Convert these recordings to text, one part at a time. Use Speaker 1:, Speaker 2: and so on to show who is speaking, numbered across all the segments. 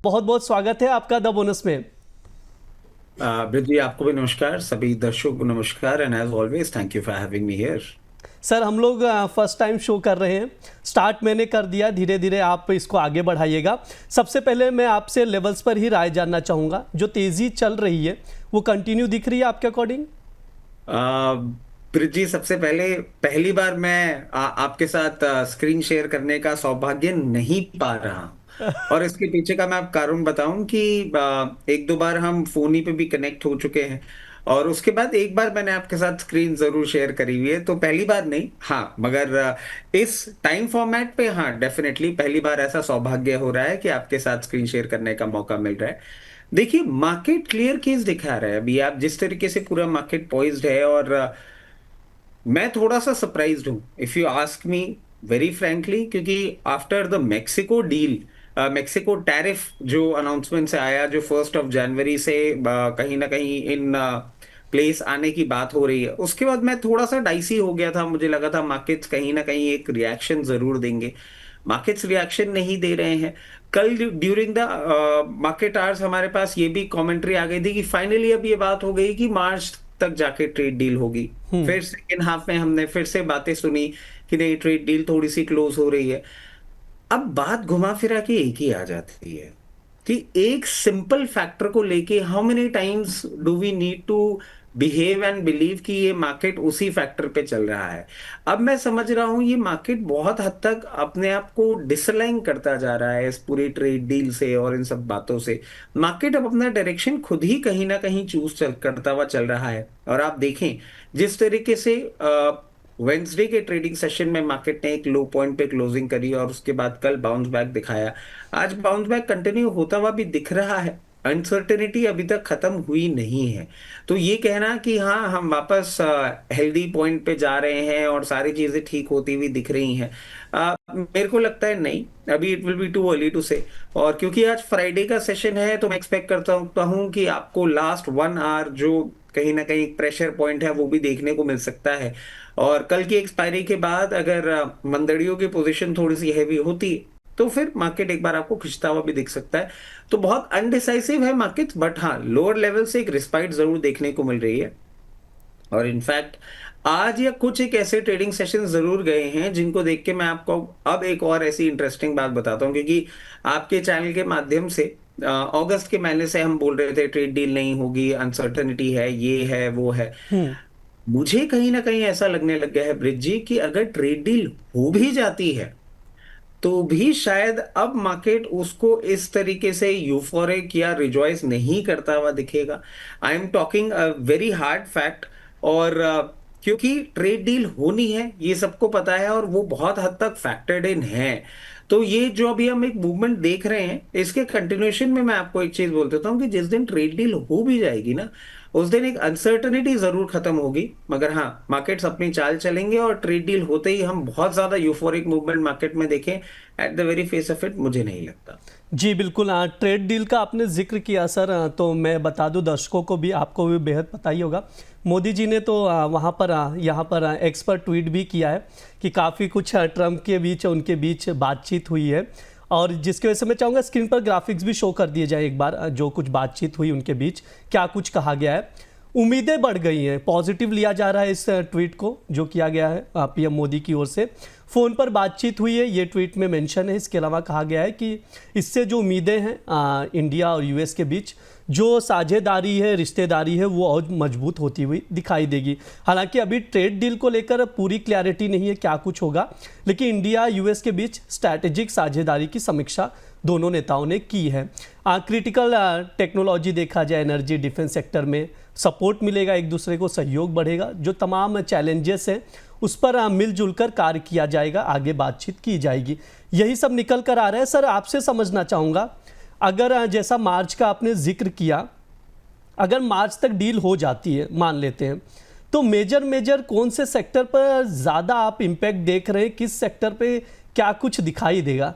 Speaker 1: बहुत बहुत स्वागत है आपका द बोनस में।
Speaker 2: ब्रिज जी, आपको भी नमस्कार, सभी दर्शकों को नमस्कार and as always thank you for having me here.
Speaker 1: Sir हम लोग फर्स्ट टाइम शो कर रहे हैं। स्टार्ट मैंने कर दिया, धीरे धीरे आप इसको आगे बढ़ाइएगा। सबसे पहले मैं आपसे लेवल्स पर ही राय जानना चाहूँगा। जो तेज़ी चल रही है वो कंटिन्यू दिख रही है आपके अकॉर्डिंग?
Speaker 2: ब्रिज जी, सबसे पहले पहली बार मैं आपके साथ स्क्रीन शेयर करने का सौभाग्य नहीं पा रहा हूं। और इसके पीछे का मैं आप कारण बताऊं कि एक दो बार हम फोन ही पे भी कनेक्ट हो चुके हैं। और उसके बाद एक बार मैंने आपके साथ स्क्रीन जरूर शेयर करी हुई है, तो पहली बार नहीं, हाँ, मगर इस टाइम फॉर्मेट पे हाँ डेफिनेटली पहली बार ऐसा सौभाग्य हो रहा है कि आपके साथ स्क्रीन शेयर करने का मौका मिल रहा है। देखिए, मार्केट क्लियर केस दिखा रहा है। अभी आप जिस तरीके से पूरा मार्केट पॉइज्ड है, और मैं थोड़ा सा सरप्राइज्ड हूँ if you ask me very frankly, क्योंकि after the Mexico deal, Mexico tariff जो अनाउंसमेंट से आया, जो 1 जनवरी से कहीं ना कहीं इन प्लेस आने की बात हो रही है, उसके बाद मैं थोड़ा सा डाइसी हो गया था। मुझे लगा था मार्केट्स कहीं ना कहीं एक रिएक्शन जरूर देंगे। मार्केट्स रिएक्शन नहीं दे रहे हैं। कल ड्यूरिंग द मार्केट आवर्स हमारे पास ये भी कमेंट्री आ गई थी कि फाइनली अब ये बात हो गई कि मार्च तक जाके ट्रेड डील होगी। फिर सेकेंड हाफ में हमने फिर से बातें सुनी कि नहीं, ट्रेड डील थोड़ी सी क्लोज हो रही है। अब बात घुमा फिरा के एक ही आ जाती है कि एक सिंपल फैक्टर को लेके how many times do we need to behave and believe कि ये मार्केट उसी फैक्टर पे चल रहा है। अब मैं समझ रहा हूं ये मार्केट बहुत हद तक अपने आप को डिसलाइन करता जा रहा है इस पूरी ट्रेड डील से और इन सब बातों से। मार्केट अब अपना डायरेक्शन खुद ही कहीं ना कहीं चूज करता हुआ चल रहा है। और आप देखें जिस तरीके से वेंसडे के ट्रेडिंग सेशन में मार्केट ने एक लो पॉइंट पे क्लोजिंग करी और उसके बाद कल बाउंस बैक दिखाया। आज बाउंस बैक कंटिन्यू होता हुआ भी दिख रहा है। अनसर्टेनिटी अभी तक खत्म हुई नहीं है। तो ये कहना कि हाँ हम वापस हेल्दी पॉइंट पे जा रहे हैं और सारी चीजें ठीक होती हुई दिख रही हैं, मेरे को लगता है नहीं। अभी it will be too early to say. और क्योंकि आज फ्राइडे का सेशन है, तो मैं एक्सपेक्ट करता हूँ कि आपको लास्ट 1 आवर जो कहीं ना कहीं प्रेशर पॉइंट है वो भी देखने को मिल सकता है। और कल की एक्सपायरी के बाद अगर मंदड़ियों की पोजीशन थोड़ी सी हैवी होती, तो फिर मार्केट एक बार आपको खिंचता हुआ भी दिख सकता है। तो बहुत अनडिसाइसिव है मार्केट, बट हाँ लोअर लेवल से एक रिस्पाइट जरूर देखने को मिल रही है। और इनफैक्ट आज या कुछ एक ऐसे ट्रेडिंग सेशन जरूर गए हैं जिनको देख के मैं आपको अब एक और ऐसी इंटरेस्टिंग बात बताता हूँ, क्योंकि आपके चैनल के माध्यम से अगस्त के महीने से हम बोल रहे थे ट्रेड डील नहीं होगी, अनसर्टनिटी है, ये है वो है। मुझे कहीं ना कहीं ऐसा लगने लग गया है ब्रिज जी कि अगर ट्रेड डील हो भी जाती है तो भी शायद अब मार्केट उसको इस तरीके से यूफोरिक या रिजॉइस नहीं करता हुआ दिखेगा। I am talking a very hard fact. और क्योंकि ट्रेड डील होनी है ये सबको पता है और वो बहुत हद तक फैक्टर्ड इन है। तो ये जो अभी हम एक मूवमेंट देख रहे हैं, इसके कंटिन्यूएशन में मैं आपको एक चीज बोल देता हूँ कि जिस दिन ट्रेड डील हो भी जाएगी ना, उस दिन एक अनसर्टनिटी जरूर खत्म होगी। मगर हाँ, मार्केट्स अपनी चाल चलेंगे और ट्रेड डील होते ही हम बहुत ज्यादा यूफोरिक मूवमेंट मार्केट में देखें, at the very face of it, मुझे नहीं लगता।
Speaker 1: जी बिल्कुल। ट्रेड डील का आपने जिक्र किया सर, तो मैं बता दूं दर्शकों को भी, आपको भी बेहद पता ही होगा। मोदी जी ने तो वहाँ पर यहाँ पर एक्स पर ट्वीट भी किया है कि काफ़ी कुछ ट्रम्प के बीच उनके बीच बातचीत हुई है। और जिसकी वजह से मैं चाहूँगा स्क्रीन पर ग्राफिक्स भी शो कर दिए जाए एक बार, जो कुछ बातचीत हुई उनके बीच, क्या कुछ कहा गया है। उम्मीदें बढ़ गई हैं, पॉजिटिव लिया जा रहा है इस ट्वीट को जो किया गया है पीएम मोदी की ओर से। फ़ोन पर बातचीत हुई है, ये ट्वीट में मेंशन है। इसके अलावा कहा गया है कि इससे जो उम्मीदें हैं इंडिया और यूएस के बीच जो साझेदारी है, रिश्तेदारी है, वो और मजबूत होती हुई दिखाई देगी। हालांकि अभी ट्रेड डील को लेकर पूरी क्लैरिटी नहीं है क्या कुछ होगा, लेकिन इंडिया यूएस के बीच स्ट्रैटेजिक साझेदारी की समीक्षा दोनों नेताओं ने की है। क्रिटिकल टेक्नोलॉजी देखा जाए, एनर्जी, डिफेंस सेक्टर में सपोर्ट मिलेगा, एक दूसरे को सहयोग बढ़ेगा। जो तमाम चैलेंजेस हैं उस पर मिलजुल कर कार्य किया जाएगा, आगे बातचीत की जाएगी। यही सब निकल कर आ रहा है। सर आपसे समझना चाहूँगा, अगर जैसा मार्च का आपने जिक्र किया, अगर मार्च तक डील हो जाती है, मान लेते हैं, तो मेजर कौन से सेक्टर पर ज़्यादा आप इम्पैक्ट देख रहे हैं, किस सेक्टर पे क्या कुछ दिखाई देगा?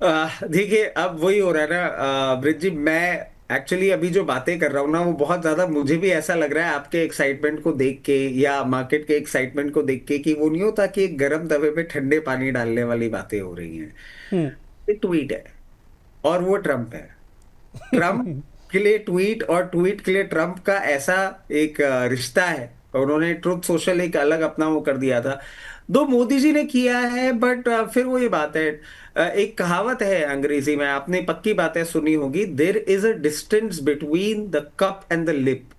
Speaker 2: देखिए, अब वही हो रहा है ना ब्रिज जी, मैं एक्चुअली अभी जो बातें कर रहा हूँ ना वो बहुत ज्यादा मुझे भी ऐसा लग रहा है आपके एक्साइटमेंट को देख के या मार्केट के एक्साइटमेंट को देख के कि वो नहीं होता कि एक गर्म तवे पे ठंडे पानी डालने वाली बातें हो रही हैं। एक ट्वीट है, और वो ट्रम्प है। ट्रम्प के लिए ट्वीट और ट्वीट के लिए ट्रम्प का ऐसा एक रिश्ता है। उन्होंने ट्रुथ सोशल एक अलग अपना वो कर दिया था, दो मोदी जी ने किया है, बट फिर वो ये बात है, एक कहावत है अंग्रेजी में, आपने पक्की बातें सुनी होगी, there is a distance between the cup and the lip.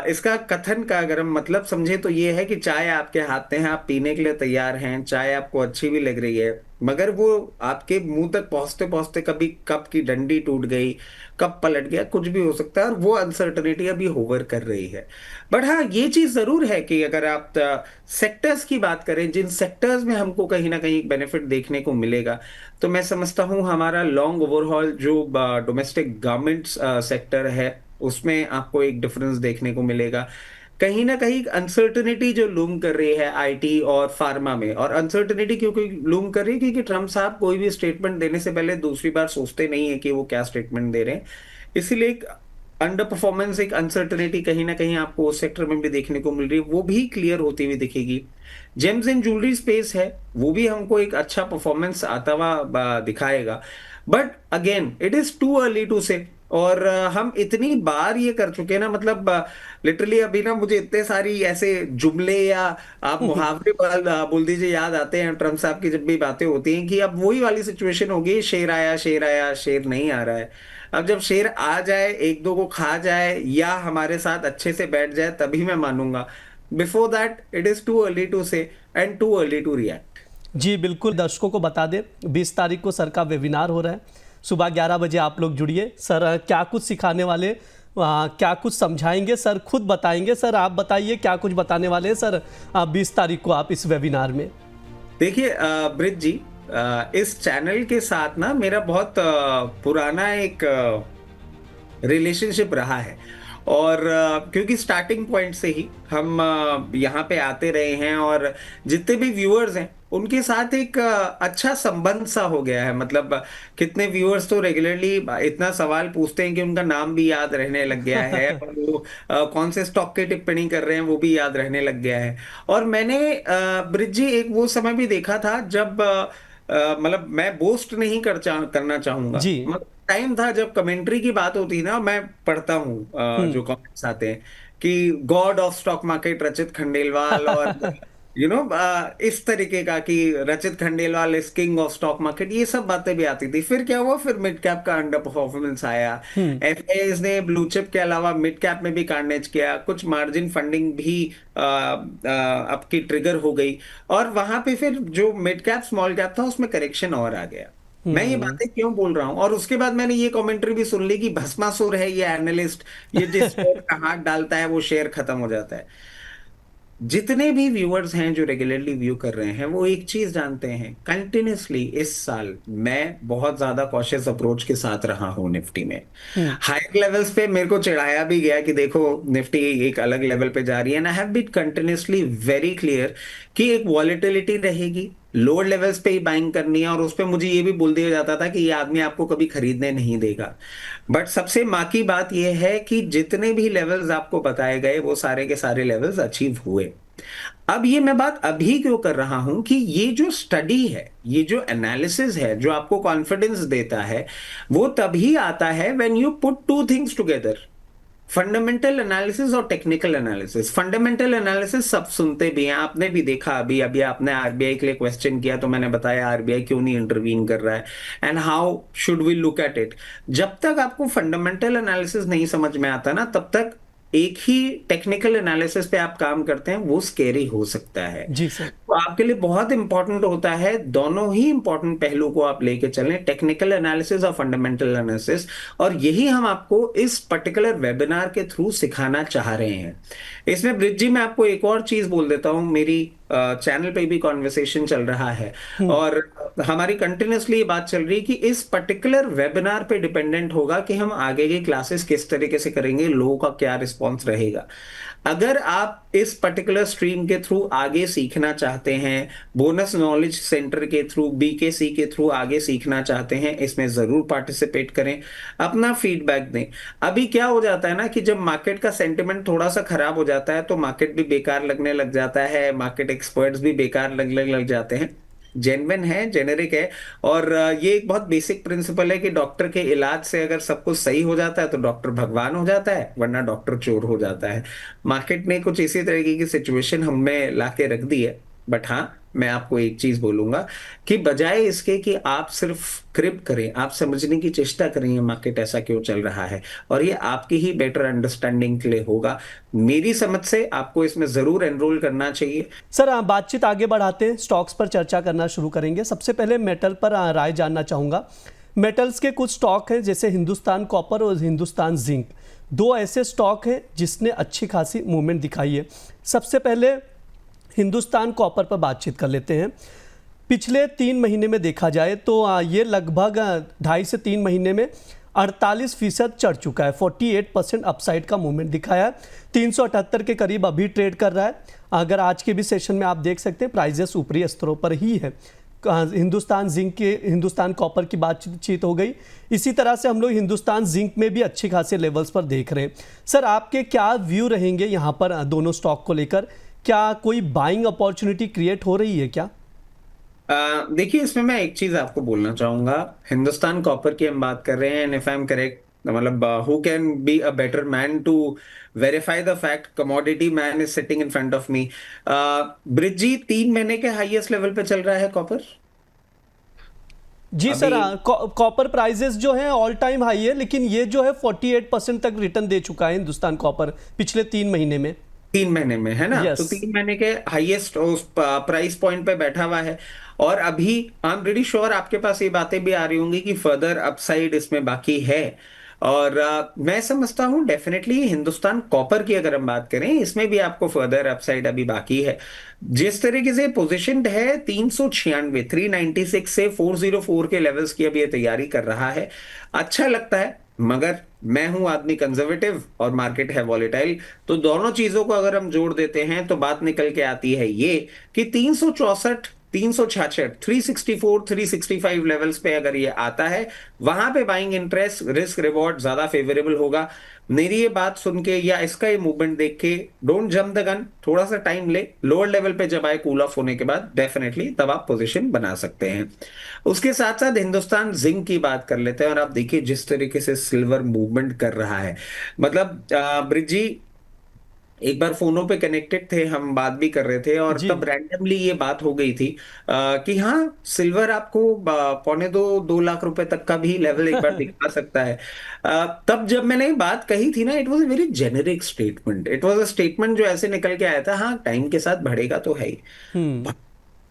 Speaker 2: इसका कथन का अगर हम मतलब समझे तो ये है कि चाय आपके हाथ में है, आप पीने के लिए तैयार हैं, चाय आपको अच्छी भी लग रही है, मगर वो आपके मुंह तक पहुंचते पहुंचते कभी कप की डंडी टूट गई, कप पलट गया, कुछ भी हो सकता है, और वो अनसर्टनिटी अभी होवर कर रही है। बट हाँ, ये चीज जरूर है कि अगर आप सेक्टर्स की बात करें, जिन सेक्टर्स में हमको कहीं ना कहीं बेनिफिट देखने को मिलेगा, तो मैं समझता हूँ हमारा लॉन्ग ओवरऑल जो डोमेस्टिक गारमेंट्स सेक्टर है, उसमें आपको एक डिफरेंस देखने को मिलेगा। कहीं ना कहीं अनसर्टनिटी जो लूम कर रही है आईटी और फार्मा में, और अनसर्टनिटी क्योंकि लूम कर रही है क्योंकि ट्रम्प साहब कोई भी स्टेटमेंट देने से पहले दूसरी बार सोचते नहीं है कि वो क्या स्टेटमेंट दे रहे हैं। इसीलिए एक अंडर परफॉर्मेंस, एक अनसर्टनिटी कहीं ना कहीं आपको उस सेक्टर में भी देखने को मिल रही है, वो भी क्लियर होती हुई दिखेगी। जेम्स एंड ज्वेलरी स्पेस है, वो भी हमको एक अच्छा परफॉर्मेंस आता हुआ दिखाएगा। But again it is too early to say. और हम इतनी बार ये कर चुके हैं ना, मतलब लिटरली अभी ना मुझे इतने सारी ऐसे जुमले या आप मुहावरे बोल दीजिए याद आते हैं ट्रम्प साहब की जब भी बातें होती हैं, कि अब वही वाली सिचुएशन होगी, शेर आया शेर आया, शेर नहीं आ रहा है। अब जब शेर आ जाए, एक दो को खा जाए या हमारे साथ अच्छे से बैठ जाए, तभी मैं मानूंगा। Before that it is too early to say and too early to react.
Speaker 1: जी बिल्कुल, दर्शकों को बता दें 20 तारीख को सर का वेबिनार हो रहा है, सुबह 11 बजे आप लोग जुड़िए। सर क्या कुछ सिखाने वाले, क्या कुछ समझाएंगे, सर खुद बताएंगे। सर आप बताइए क्या कुछ बताने वाले हैं सर 20 तारीख को आप इस वेबिनार में।
Speaker 2: देखिए ब्रिज जी, इस चैनल के साथ ना मेरा बहुत पुराना एक रिलेशनशिप रहा है। और क्योंकि स्टार्टिंग पॉइंट से ही हम यहाँ पे आते रहे हैं, और जितने भी व्यूअर्स हैं उनके साथ एक अच्छा संबंध सा हो गया है। मतलब कितने व्यूअर्स तो रेगुलरली इतना सवाल पूछते हैं कि उनका नाम भी याद रहने लग गया है, और वो कौन से स्टॉक की टिप्पणी कर रहे हैं वो भी याद रहने लग गया है। और मैंने ब्रिज जी एक वो समय भी देखा था जब मतलब मैं बोस्ट नहीं करना चाहूंगा,
Speaker 1: जी।
Speaker 2: मतलब टाइम था जब कमेंट्री की बात होती ना, मैं पढ़ता हूँ जो कमेंट्स आते हैं कि गॉड ऑफ स्टॉक मार्केट रचित खंडेलवाल, और इस तरीके का कि रचित Khandelwal is king of stock market, ये सब बातें भी आती थी। फिर क्या हुआ, फिर मिड कैप का अंडर परफॉर्मेंस आया, एफआईआईज ने ब्लू चिप के अलावा मिड कैप में भी कार्नेज किया, कुछ मार्जिन फंडिंग भी आपकी ट्रिगर हो गई, और वहां पे फिर जो मिड कैप स्मॉल कैप था उसमें करेक्शन और आ गया। मैं ये बातें क्यों बोल रहा हूं, और उसके बाद मैंने ये कमेंट्री भी सुन ली कि भस्मासुर है ये एनालिस्ट, ये जिस शेयर का हाथ डालता है वो शेयर खत्म हो जाता है। जितने भी व्यूअर्स हैं जो रेगुलरली व्यू कर रहे हैं, वो एक चीज जानते हैं, कंटिन्यूसली इस साल मैं बहुत ज्यादा कॉशियस अप्रोच के साथ रहा हूं निफ्टी में। हायर लेवल्स पे मेरे को चिढ़ाया भी गया कि देखो निफ्टी एक अलग लेवल पे जा रही है, and I have been continuously very clear कि एक वॉलेटिलिटी रहेगी, लोअर लेवल्स पे ही बाइंग करनी है, और उस पे मुझे ये भी बोल दिया जाता था कि ये आदमी आपको कभी खरीदने नहीं देगा। बट सबसे माँ की बात यह है कि जितने भी लेवल्स आपको बताए गए वो सारे के सारे लेवल्स अचीव हुए। अब ये मैं बात अभी क्यों कर रहा हूं कि ये जो स्टडी है, ये जो एनालिसिस है, जो आपको कॉन्फिडेंस देता है, वो तभी आता है when you put two things together, fundamental analysis और टेक्निकल एनालिसिस। फंडामेंटल एनालिसिस सब सुनते भी हैं, आपने भी देखा, अभी अभी आपने आरबीआई के लिए क्वेश्चन किया तो मैंने बताया आरबीआई क्यों नहीं इंटरवीन कर रहा है and how should we look at it. जब तक आपको फंडामेंटल एनालिसिस नहीं समझ में आता ना, तब तक एक ही टेक्निकल एनालिसिस पे आप काम करते हैं, वो स्केरी हो सकता है।
Speaker 1: जी सर।
Speaker 2: तो आपके लिए बहुत इंपॉर्टेंट होता है दोनों ही इंपॉर्टेंट पहलू को आप लेके चलें, टेक्निकल एनालिसिस और फंडामेंटल एनालिसिस। और यही हम आपको इस पर्टिकुलर वेबिनार के थ्रू सिखाना चाह रहे हैं। इसमें ब्रिज जी मैं आपको एक और चीज बोल देता हूं, मेरी चैनल पे भी कॉन्वर्सेशन चल रहा है और हमारी कंटिन्यूसली ये बात चल रही है कि इस पर्टिकुलर वेबिनार पे डिपेंडेंट होगा कि हम आगे की क्लासेस किस तरीके से करेंगे, लोगों का क्या रिस्पॉन्स रहेगा। अगर आप इस पर्टिकुलर स्ट्रीम के थ्रू आगे सीखना चाहते हैं, बोनस नॉलेज सेंटर के थ्रू, बीकेसी के थ्रू आगे सीखना चाहते हैं, इसमें जरूर पार्टिसिपेट करें, अपना फीडबैक दें। अभी क्या हो जाता है ना कि जब मार्केट का सेंटिमेंट थोड़ा सा खराब हो जाता है तो मार्केट भी बेकार लगने लग जाता है, मार्केट एक्सपर्ट्स भी बेकार लगने लग जाते हैं। जेन्युइन है, जेनेरिक है। और ये एक बहुत बेसिक प्रिंसिपल है कि डॉक्टर के इलाज से अगर सब कुछ सही हो जाता है तो डॉक्टर भगवान हो जाता है, वरना डॉक्टर चोर हो जाता है। मार्केट ने कुछ इसी तरीके की सिचुएशन हमें लाके रख दी है। बट हाँ, मैं आपको एक चीज बोलूंगा कि बजाय इसके कि आप सिर्फ क्रिप करें, आप समझने की चेष्टा करें ये मार्केट ऐसा क्यों चल रहा है, और ये आपकी ही बेटर अंडरस्टैंडिंग के लिए होगा। मेरी समझ से आपको इसमें जरूर एनरोल करना चाहिए।
Speaker 1: सर बातचीत आगे बढ़ाते हैं, स्टॉक्स पर चर्चा करना शुरू करेंगे। सबसे पहले मेटल पर राय जानना चाहूँगा। मेटल्स के कुछ स्टॉक हैं जैसे हिंदुस्तान कॉपर और हिंदुस्तान जिंक, दो ऐसे स्टॉक हैं जिसने अच्छी खासी मूवमेंट दिखाई है। सबसे पहले हिंदुस्तान कॉपर पर बातचीत कर लेते हैं। पिछले 3 महीने में देखा जाए तो ये लगभग 2.5 से 3 महीने में 48% चढ़ चुका है। 48% अपसाइड का मूवमेंट दिखाया है। 378 के करीब अभी ट्रेड कर रहा है। अगर आज के भी सेशन में आप देख सकते हैं प्राइजेस ऊपरी स्तरों पर ही है। हिंदुस्तान जिंक के, हिंदुस्तान कॉपर की बातचीत हो गई। इसी तरह से हम लोग हिंदुस्तान जिंक में भी अच्छे खासे लेवल्स पर देख रहे हैं। सर आपके क्या व्यू रहेंगे यहाँ पर दोनों स्टॉक को लेकर? क्या कोई बाइंग अपॉर्चुनिटी क्रिएट हो रही है क्या?
Speaker 2: देखिए, इसमें मैं एक चीज आपको बोलना चाहूंगा। हिंदुस्तान कॉपर की हम बात कर रहे हैं, and if I am correct, मतलब who can be a better man to verify the fact, commodity man is sitting in front of me. Brij ji 3 महीने के हाईएस्ट लेवल पे चल रहा है कॉपर
Speaker 1: जी सर।
Speaker 2: अभी।
Speaker 1: कॉपर प्राइजेस जो है ऑल टाइम हाई है, लेकिन ये जो है 48% तक रिटर्न दे चुका है हिंदुस्तान कॉपर पिछले 3 महीने में।
Speaker 2: 3 महीने में, है ना?
Speaker 1: यस।
Speaker 2: तो 3 महीने के हाईएस्ट उस प्राइस पॉइंट पे बैठा हुआ है। और अभी आई एम प्रीटी श्योर आपके पास ये बातें भी आ रही होंगी कि फर्दर अपसाइड इसमें बाकी है। और मैं समझता हूँ डेफिनेटली हिंदुस्तान कॉपर की अगर हम बात करें, इसमें भी आपको फर्दर अपसाइड अभी बाकी है। जिस तरीके से पोजिशनड है 396, 396 से 404 के लेवल्स की अभी ये तैयारी कर रहा है। अच्छा लगता है, मगर मैं हूं आदमी कंजर्वेटिव और मार्केट है वॉलेटाइल। तो दोनों चीजों को अगर हम जोड़ देते हैं तो बात निकल के आती है ये कि 364, 366, 364, 365 लेवल्स पे अगर ये आता है, वहां पे बाइंग इंटरेस्ट, रिस्क रिवॉर्ड ज्यादा फेवरेबल होगा। मेरी ये बात सुन के या इसका ये मूवमेंट देख के डोंट जंप द गन, थोड़ा सा टाइम ले। लोअर लेवल पे जब आए कूल ऑफ होने के बाद डेफिनेटली तब आप पोजीशन बना सकते हैं। उसके साथ साथ हिंदुस्तान जिंक की बात कर लेते हैं। और आप देखिए जिस तरीके से सिल्वर मूवमेंट कर रहा है, मतलब ब्रिज जी एक बार फोनों पे कनेक्टेड थे, हम बात भी कर रहे थे, और
Speaker 1: जी
Speaker 2: तब रैंडमली ये बात हो गई थी कि हाँ, सिल्वर आपको 2.25-2 लाख रुपए तक का भी लेवल एक बार दिखा सकता है। तब जब मैंने ये बात कही थी ना, it was a very generic statement. It was a statement जो ऐसे निकल के आया था, हाँ टाइम के साथ बढ़ेगा तो है ही।
Speaker 1: हम्म।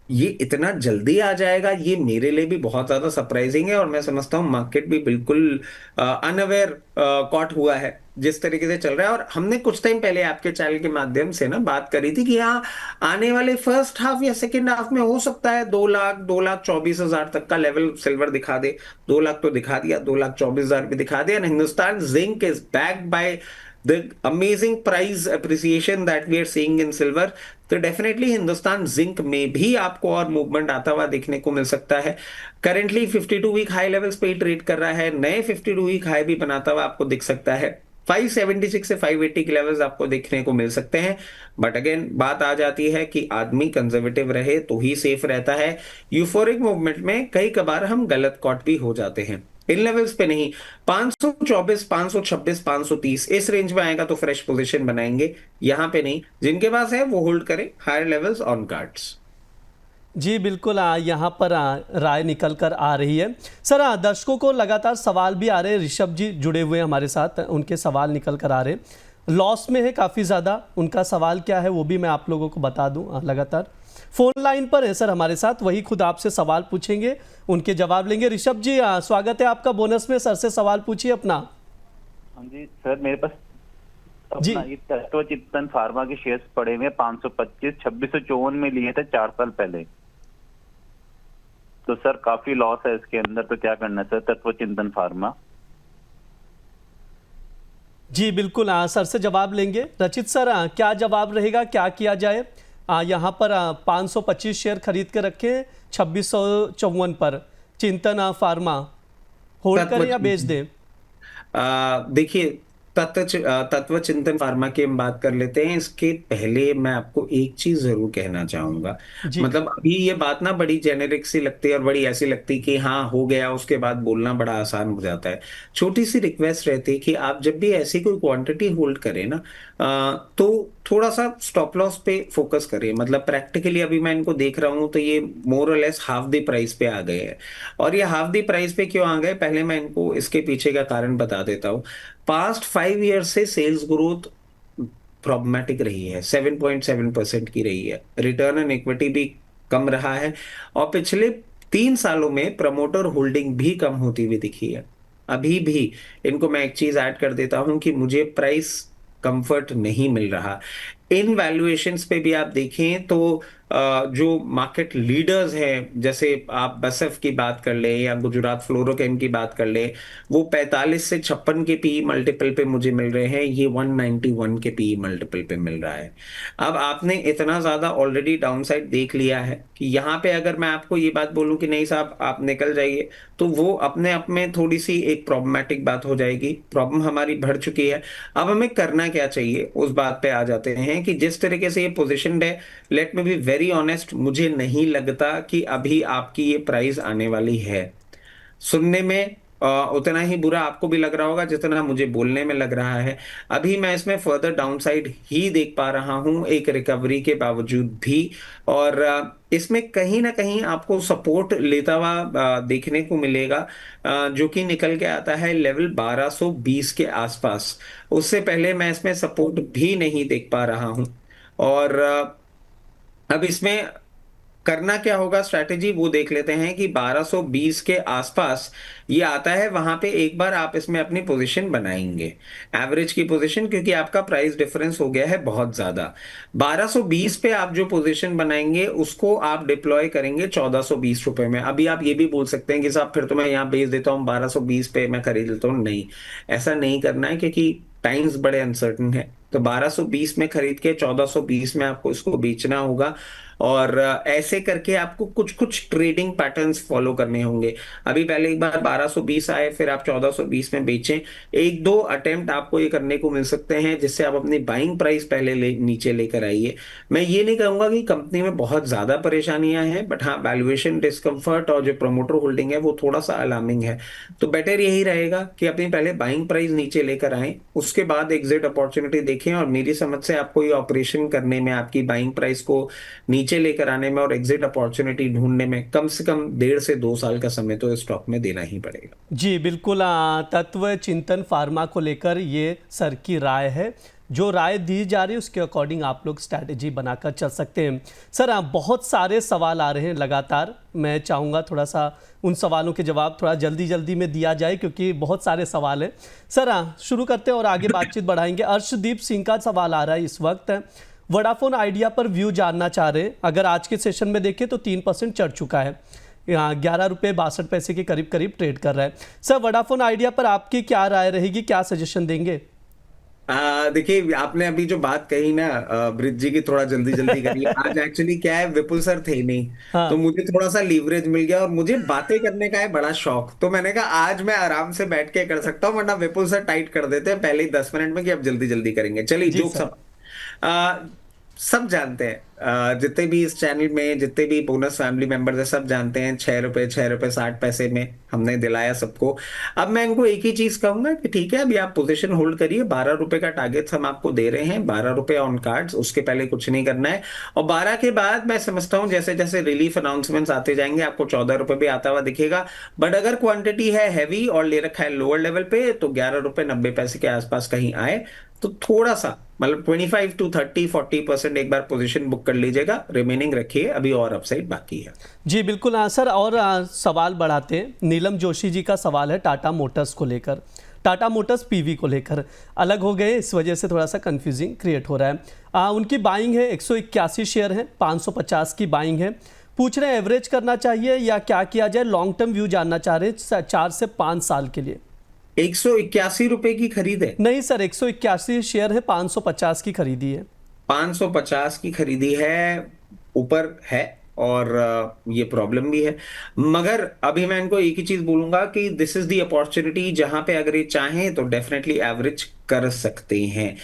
Speaker 2: ये इतना जल्दी आ जाएगा, ये मेरे लिए भी बहुत ज्यादा सरप्राइजिंग है। और मैं समझता हूँ मार्केट भी बिल्कुल अनअवेयर कॉट हुआ है जिस तरीके से चल रहा है। और हमने कुछ टाइम पहले आपके चैनल के माध्यम से ना बात करी थी कि हाँ, आने वाले फर्स्ट हाफ या सेकेंड हाफ में हो सकता है 2,24,000 तक का लेवल सिल्वर दिखा दे। 2 लाख तो दिखा दिया, 2,24,000 भी दिखा दिया। Hindustan zinc is backed by the amazing price appreciation that we are seeing in silver। तो डेफिनेटली हिंदुस्तान जिंक में भी आपको और मूवमेंट आता हुआ देखने को मिल सकता है। करेंटली 52 वीक हाई लेवल्स पे ही ट्रेड कर रहा है, नए 52 वीक हाई भी बनाता हुआ आपको दिख सकता है। 576 से 580 के लेवल्स आपको देखने को मिल सकते हैं। बट अगेन बात आ जाती है कि आदमी कंजर्वेटिव रहे तो ही सेफ रहता है। यूफोरिक मूवमेंट में कई कबार हम गलत कॉट भी हो जाते हैं। इन लेवल्स पे नहीं, 524, 526, 530 इस रेंज में आएगा तो फ्रेश पोजीशन बनाएंगे। यहां पे नहीं, जिनके पास है वो होल्ड करें, हायर लेवल्स ऑन कार्ड्स।
Speaker 1: जी बिल्कुल। यहाँ पर राय निकल कर आ रही है। सर दर्शकों को लगातार सवाल भी आ रहे हैं। ऋषभ जी जुड़े हुए हैं हमारे साथ, उनके सवाल निकल कर आ रहे हैं। लॉस में है काफ़ी ज़्यादा, उनका सवाल क्या है वो भी मैं आप लोगों को बता दूं। लगातार फोन लाइन पर है सर हमारे साथ, वही खुद आपसे सवाल पूछेंगे, उनके जवाब लेंगे। ऋषभ जी स्वागत है आपका बोनस में। सर से सवाल पूछिए अपना।
Speaker 3: हाँ जी सर, मेरे पास
Speaker 1: जी।
Speaker 3: अपना ये तत्वचिंतन फार्मा के शेयर्स पड़े हुए 525, 2654 में लिए थे 4 साल पहले। तो सर काफी लॉस है इसके अंदर, तो क्या करना है सर तत्वचिंतन फार्मा?
Speaker 1: जी बिल्कुल सर से जवाब लेंगे। रचित सर क्या जवाब रहेगा, क्या किया जाए? यहाँ पर 525 शेयर खरीद के रखे 2654 पर। चिंतन फार्मा होल्ड करें या बेच दें?
Speaker 2: देखिए, तत्व चिंतन फार्मा की हम बात कर लेते हैं। इसके पहले मैं आपको एक चीज जरूर कहना चाहूंगा।
Speaker 1: जी
Speaker 2: मतलब अभी ये बात ना बड़ी जेनेरिक सी लगती है और बड़ी ऐसी लगती है कि हाँ हो गया, उसके बाद बोलना बड़ा आसान हो जाता है। छोटी सी रिक्वेस्ट रहती है कि आप जब भी ऐसी कोई क्वांटिटी होल्ड करें ना, तो थोड़ा सा स्टॉप लॉस पे फोकस करें। मतलब प्रैक्टिकली अभी मैं इनको देख रहा हूं तो ये मोर और लेस हाफ द प्राइस पे आ गए हैं। और ये हाफ द प्राइस पे क्यों आ गए, पहले मैं इनको इसके पीछे का कारण बता देता हूँ। पास्ट 5 ईयर से सेल्स ग्रोथ प्रॉब्लमेटिक रही है, 7.7% की रही है। रिटर्न ऑन इक्विटी भी कम रहा है और पिछले 3 सालों में प्रमोटर होल्डिंग भी कम होती हुई दिखी है। अभी भी इनको मैं एक चीज ऐड कर देता हूं कि मुझे प्राइस कंफर्ट नहीं मिल रहा। इन वैल्यूएशंस पे भी आप देखें तो जो मार्केट लीडर्स हैं, जैसे आप बसफ की बात कर ले या गुजरात फ्लोरोकेम की बात कर ले, वो 45 से 56 के पीई मल्टीपल पे मुझे मिल रहे हैं, ये 191 के पीई मल्टीपल पे मिल रहा है। अब आपने इतना ज्यादा ऑलरेडी डाउनसाइड देख लिया है कि यहाँ पे अगर मैं आपको ये बात बोलूं कि नहीं साहब आप निकल जाइए, तो वो अपने आप में थोड़ी सी एक प्रॉब्लमेटिक बात हो जाएगी। प्रॉब्लम हमारी बढ़ चुकी है। अब हमें करना क्या चाहिए, उस बात पे आ जाते हैं कि जिस तरीके से ये पोजीशनड है, let me be very honest, मुझे नहीं लगता कि अभी आपकी ये प्राइस आने वाली है। सुनने में उतना ही बुरा आपको भी लग रहा होगा जितना मुझे बोलने में लग रहा है। अभी मैं इसमें फर्दर डाउनसाइड ही देख पा रहा हूं, एक रिकवरी के बावजूद भी। और इसमें कहीं ना कहीं आपको सपोर्ट लेता हुआ देखने को मिलेगा, जो कि निकल के आता है लेवल 1220 के आसपास। उससे पहले मैं इसमें सपोर्ट भी नहीं देख पा रहा हूं। और अब इसमें करना क्या होगा, स्ट्रैटेजी वो देख लेते हैं कि 1220 के आसपास ये आता है, वहां पे एक बार आप इसमें अपनी पोजीशन बनाएंगे, एवरेज की पोजीशन, क्योंकि आपका प्राइस डिफरेंस हो गया है बहुत ज्यादा। 1220 पे आप जो पोजीशन बनाएंगे उसको आप डिप्लॉय करेंगे 1420 रुपए में। अभी आप ये भी बोल सकते हैं कि साहब फिर तो मैं यहाँ बेच देता हूँ, 1220 पे मैं खरीद लेता हूँ। नहीं, ऐसा नहीं करना है, क्योंकि टाइम्स बड़े अनसर्टन है। तो 1220 में खरीद के 1420 में आपको इसको बेचना होगा। और ऐसे करके आपको कुछ कुछ ट्रेडिंग पैटर्न्स फॉलो करने होंगे। अभी पहले एक बार 1220 आए, फिर आप 1420 में बेचें। एक दो अटेम्प्ट आपको ये करने को मिल सकते हैं जिससे आप अपनी बाइंग प्राइस पहले नीचे लेकर आइए। मैं ये नहीं कहूंगा कि कंपनी में बहुत ज्यादा परेशानियां हैं, बट हाँ वैल्यूएशन डिस्कम्फर्ट और जो प्रमोटर होल्डिंग है वो थोड़ा सा अलार्मिंग है। तो बेटर यही रहेगा कि अपनी पहले बाइंग प्राइस नीचे लेकर आए, उसके बाद एग्जिट अपॉर्चुनिटी देखें। और मेरी समझ से आपको ये ऑपरेशन करने में, आपकी बाइंग प्राइस को नीचे लेकर आने में और एग्जिट अपॉर्चुनिटी ढूंढने में कम से कम 1.5 से 2 साल का समय तो स्टॉक में देना ही पड़ेगा।
Speaker 1: जी बिल्कुल, तत्व चिंतन फार्मा को लेकर ये सर की राय है। जो राय दी जा रही है उसके अकॉर्डिंग आप लोग स्ट्रैटेजी बनाकर चल सकते हैं। सर बहुत सारे सवाल आ रहे हैं लगातार, मैं चाहूँगा थोड़ा सा उन सवालों के जवाब थोड़ा जल्दी जल्दी में दिया जाए क्योंकि बहुत सारे सवाल हैं। सर शुरू करते हैं और आगे बातचीत बढ़ाएंगे। अर्शदीप सिंह का सवाल आ रहा है इस वक्त, वोडाफोन आइडिया पर व्यू जानना चाह रहे हैं। अगर आज के सेशन में देखें तो 3% चढ़ चुका है, यहाँ 11 रुपये 62 पैसे के करीब करीब ट्रेड कर रहा है। सर वोडाफोन आइडिया पर आपकी क्या राय रहेगी, क्या सजेशन देंगे?
Speaker 2: देखिए, आपने अभी जो बात कही ना ब्रिज जी की, थोड़ा जल्दी जल्दी करिए। आज एक्चुअली क्या है, विपुल सर थे नहीं,
Speaker 1: हाँ।
Speaker 2: तो मुझे थोड़ा सा लीवरेज मिल गया और मुझे बातें करने का है बड़ा शौक। तो मैंने कहा आज मैं आराम से बैठ के कर सकता हूँ, वरना विपुल सर टाइट कर देते हैं पहले ही 10 मिनट में कि अब जल्दी जल्दी करेंगे। चलिए,
Speaker 1: जी
Speaker 2: जो
Speaker 1: सर।
Speaker 2: सब जानते हैं, जितने भी इस चैनल में जितने भी बोनस फैमिली मेंबर्स हैं, सब जानते हैं 6 रुपए 60 पैसे में हमने दिलाया सबको। अब मैं इनको एक ही चीज कहूंगा कि ठीक है, अभी आप पोजीशन होल्ड करिए। 12 रुपए का टारगेट हम आपको दे रहे हैं, 12 रुपए ऑन कार्ड्स, उसके पहले कुछ नहीं करना है। और 12 के बाद मैं समझता हूं जैसे जैसे रिलीफ अनाउंसमेंट्स आते जाएंगे आपको 14 रुपए भी आता हुआ दिखेगा। बट अगर क्वांटिटी है हैवी और ले रखा है लोअर लेवल पे, तो 11 रुपए 90 पैसे के आसपास कहीं आए तो थोड़ा सा, मतलब 25 to 30-40% एक बार पोजीशन बुक कर लीजिएगा, रिमेनिंग रखिए, अभी और अपसाइड बाकी है।
Speaker 1: जी बिल्कुल। सर और सवाल बढ़ाते हैं। नीलम जोशी जी का सवाल है टाटा मोटर्स को लेकर, टाटा मोटर्स पीवी को लेकर अलग हो गए, इस वजह से थोड़ा सा कंफ्यूजिंग क्रिएट हो रहा है। उनकी बाइंग है 181 शेयर है, 550 की बाइंग है। पूछ रहे हैं एवरेज करना चाहिए या क्या किया जाए, लॉन्ग टर्म व्यू जानना चाह रहे हैं 4 से 5 साल के लिए।
Speaker 2: 181 रुपए की खरीद है?
Speaker 1: नहीं सर, 181 शेयर है, 550 की खरीदी है।
Speaker 2: 550 की खरीदी है, ऊपर है और ये प्रॉब्लम भी है। मगर अभी मैं इनको एक ही चीज बोलूंगा कि दिस इज द अपॉर्चुनिटी जहां पे अगर ये चाहें तो डेफिनेटली एवरेज कर सकते हैं।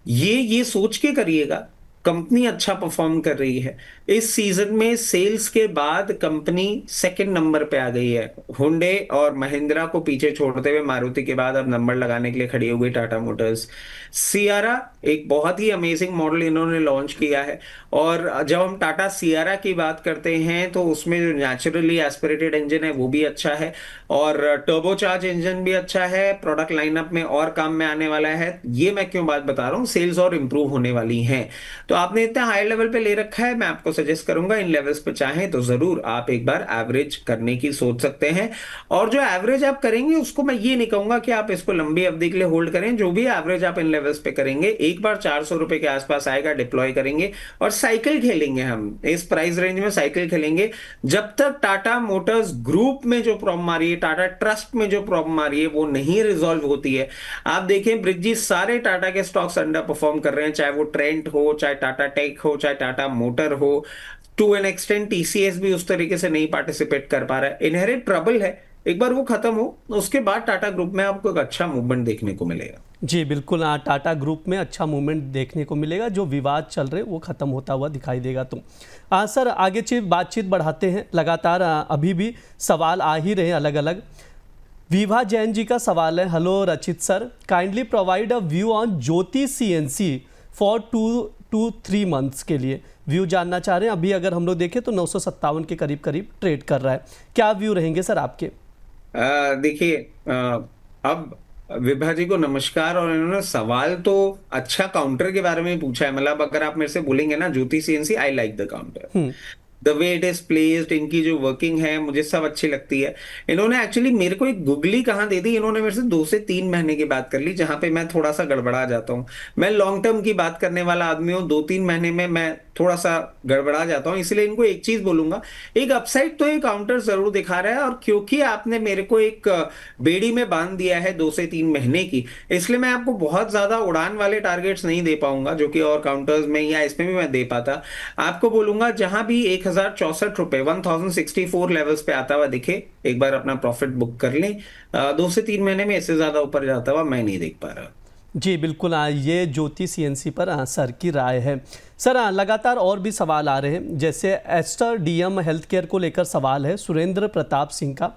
Speaker 2: ये सोच के करिएगा, कंपनी अच्छा परफॉर्म कर रही है। इस सीजन में सेल्स के बाद कंपनी सेकंड नंबर पे आ गई है। हुंडे और महिंद्रा को पीछे छोड़ते हुए मारुति के बाद अब नंबर लगाने के लिए खड़ी हो गई टाटा मोटर्स। सियारा एक बहुत ही अमेजिंग मॉडल इन्होंने लॉन्च किया है। और जब हम टाटा सियारा की बात करते हैं तो उसमें जो नेचुरली एस्पिरेटेड इंजन है वो भी अच्छा है, और टर्बोचार्ज इंजन भी अच्छा है। प्रोडक्ट लाइनअप में और काम में आने वाला है। ये मैं क्यों बात बता रहा हूँ, सेल्स और इंप्रूव होने वाली हैं। तो आपने इतना हाई लेवल पे ले रखा है, मैं आपको सजेस्ट करूंगा इन लेवल्स पे चाहें तो जरूर आप एक बार एवरेज करने की सोच सकते हैं। और जो एवरेज आप करेंगे उसको मैं ये नहीं कहूंगा कि आप इसको लंबी अवधि के लिए होल्ड करें। जो भी एवरेज आप इन लेवल्स पे करेंगे, एक बार 400 रुपए के आसपास आएगा, डिप्लॉय करेंगे और साइकिल खेलेंगे। हम इस प्राइस रेंज में साइकिल खेलेंगे जब तक टाटा मोटर्स ग्रुप में जो प्रॉब्लम आ रही है, टाटा ट्रस्ट में जो प्रॉब्लम आ रही है, वो नहीं रिजॉल्व होती है। आप देखें ब्रिज सारे टाटा के स्टॉक्स अंडर परफॉर्म कर रहे हैं, चाहे वो ट्रेंट हो, चाहे टाटा टेक हो, चाहे टाटा मोटर हो। टू एन एक्सटेंट टीसीएस भी उस तरीके से नहीं पार्टिसिपेट कर पा रहा है। इनहेरेंट ट्रबल है। एक बार वो खत्म हो उसके बाद टाटा ग्रुप में आपको एक अच्छा मूवमेंट देखने को मिलेगा।
Speaker 1: जी बिल्कुल, टाटा ग्रुप में अच्छा मूवमेंट देखने को मिलेगा। जो विवाद चल रहे वो खत्म होता हुआ दिखाई देगा। तो सर आगे बातचीत बढ़ाते हैं। लगातार अभी भी सवाल आ ही रहे हैं अलग अलग। विभा जैन जी का सवाल है, हेलो रचित sir, kindly provide a view on Jyoti CNC for 2 to 3 months के लिए व्यू जानना चाह रहे हैं। अभी अगर हम लोग देखें तो 957 के करीब करीब ट्रेड कर रहा है। क्या व्यू रहेंगे सर आपके?
Speaker 2: देखिए, अब विभा जी को नमस्कार। और इन्होंने सवाल तो अच्छा काउंटर के बारे में पूछा है। मतलब अगर आप मेरे से बोलेंगे ना Jyoti CNC, I like the counter, the way it is placed, इनकी जो वर्किंग है मुझे सब अच्छी लगती है। इन्होंने एक्चुअली मेरे को एक गुगली कहाँ दे दी, इन्होंने मेरे से 2 से 3 महीने की बात कर ली, जहां पे मैं थोड़ा सा गड़बड़ा जाता हूँ। मैं लॉन्ग टर्म की बात करने वाला आदमी हूँ, 2-3 महीने में मैं थोड़ा सा गड़बड़ा जाता हूँ। इसलिए इनको एक चीज बोलूंगा, एक अपसाइड तो ये काउंटर जरूर दिखा रहा है। और क्योंकि आपने मेरे को एक बेड़ी में बांध दिया है 2 से 3 महीने की, इसलिए मैं आपको बहुत ज्यादा उड़ान वाले टारगेट्स नहीं दे पाऊंगा, जो कि और काउंटर्स में या इसमें भी मैं दे पाता। आपको बोलूंगा जहां भी 1064 रुपए 1064 लेवल्स पे आता हुआ दिखे, एक बार अपना प्रॉफिट बुक कर लें। 2 से 3 महीने में इससे ज्यादा ऊपर जाता हुआ मैं नहीं देख पा रहा।
Speaker 1: जी बिल्कुल, ये ज्योति सीएनसी पर सर की राय है। सर लगातार और भी सवाल आ रहे हैं, जैसे एस्टर डीएम हेल्थ केयर को लेकर सवाल है सुरेंद्र प्रताप सिंह का।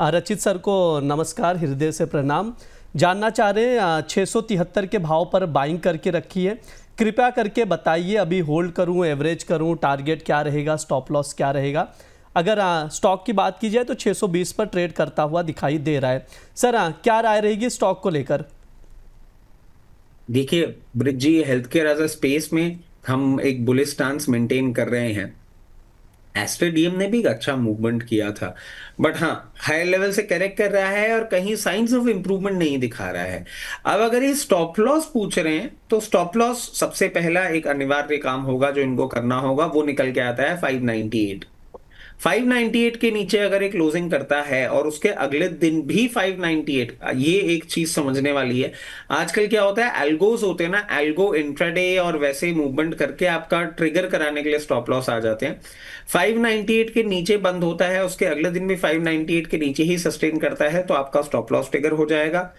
Speaker 1: रचित सर को नमस्कार, हृदय से प्रणाम। जानना चाह रहे हैं 673 के भाव पर बाइंग करके रखी है, कृपया करके बताइए अभी होल्ड करूं, एवरेज करूं, टारगेट क्या रहेगा, स्टॉप लॉस क्या रहेगा। अगर स्टॉक की बात की जाए तो 620 पर ट्रेड करता हुआ दिखाई दे रहा है। सर क्या राय रहेगी स्टॉक को लेकर?
Speaker 2: देखिए Brij ji, health care as a space में हम एक बुलिश स्टांस मेंटेन कर रहे हैं। एस्टर डीएम ने भी एक अच्छा मूवमेंट किया था, बट हाँ हाई लेवल से करेक्ट कर रहा है और कहीं साइंस ऑफ इंप्रूवमेंट नहीं दिखा रहा है। अब अगर ये स्टॉप लॉस पूछ रहे हैं तो स्टॉप लॉस सबसे पहला एक अनिवार्य काम होगा जो इनको करना होगा, वो निकल के आता है 598। 598 के नीचे अगर एक क्लोजिंग करता है और उसके अगले दिन भी 598, ये एक चीज समझने वाली है। आजकल क्या होता है, एल्गोस होते हैं ना, एल्गो इंट्राडे और वैसे मूवमेंट करके आपका ट्रिगर कराने के लिए स्टॉप लॉस आ जाते हैं। 598 के नीचे बंद होता है, उसके अगले दिन भी 598 के नीचे ही सस्टेन करता है, तो आपका स्टॉप लॉस ट्रिगर हो जाएगा।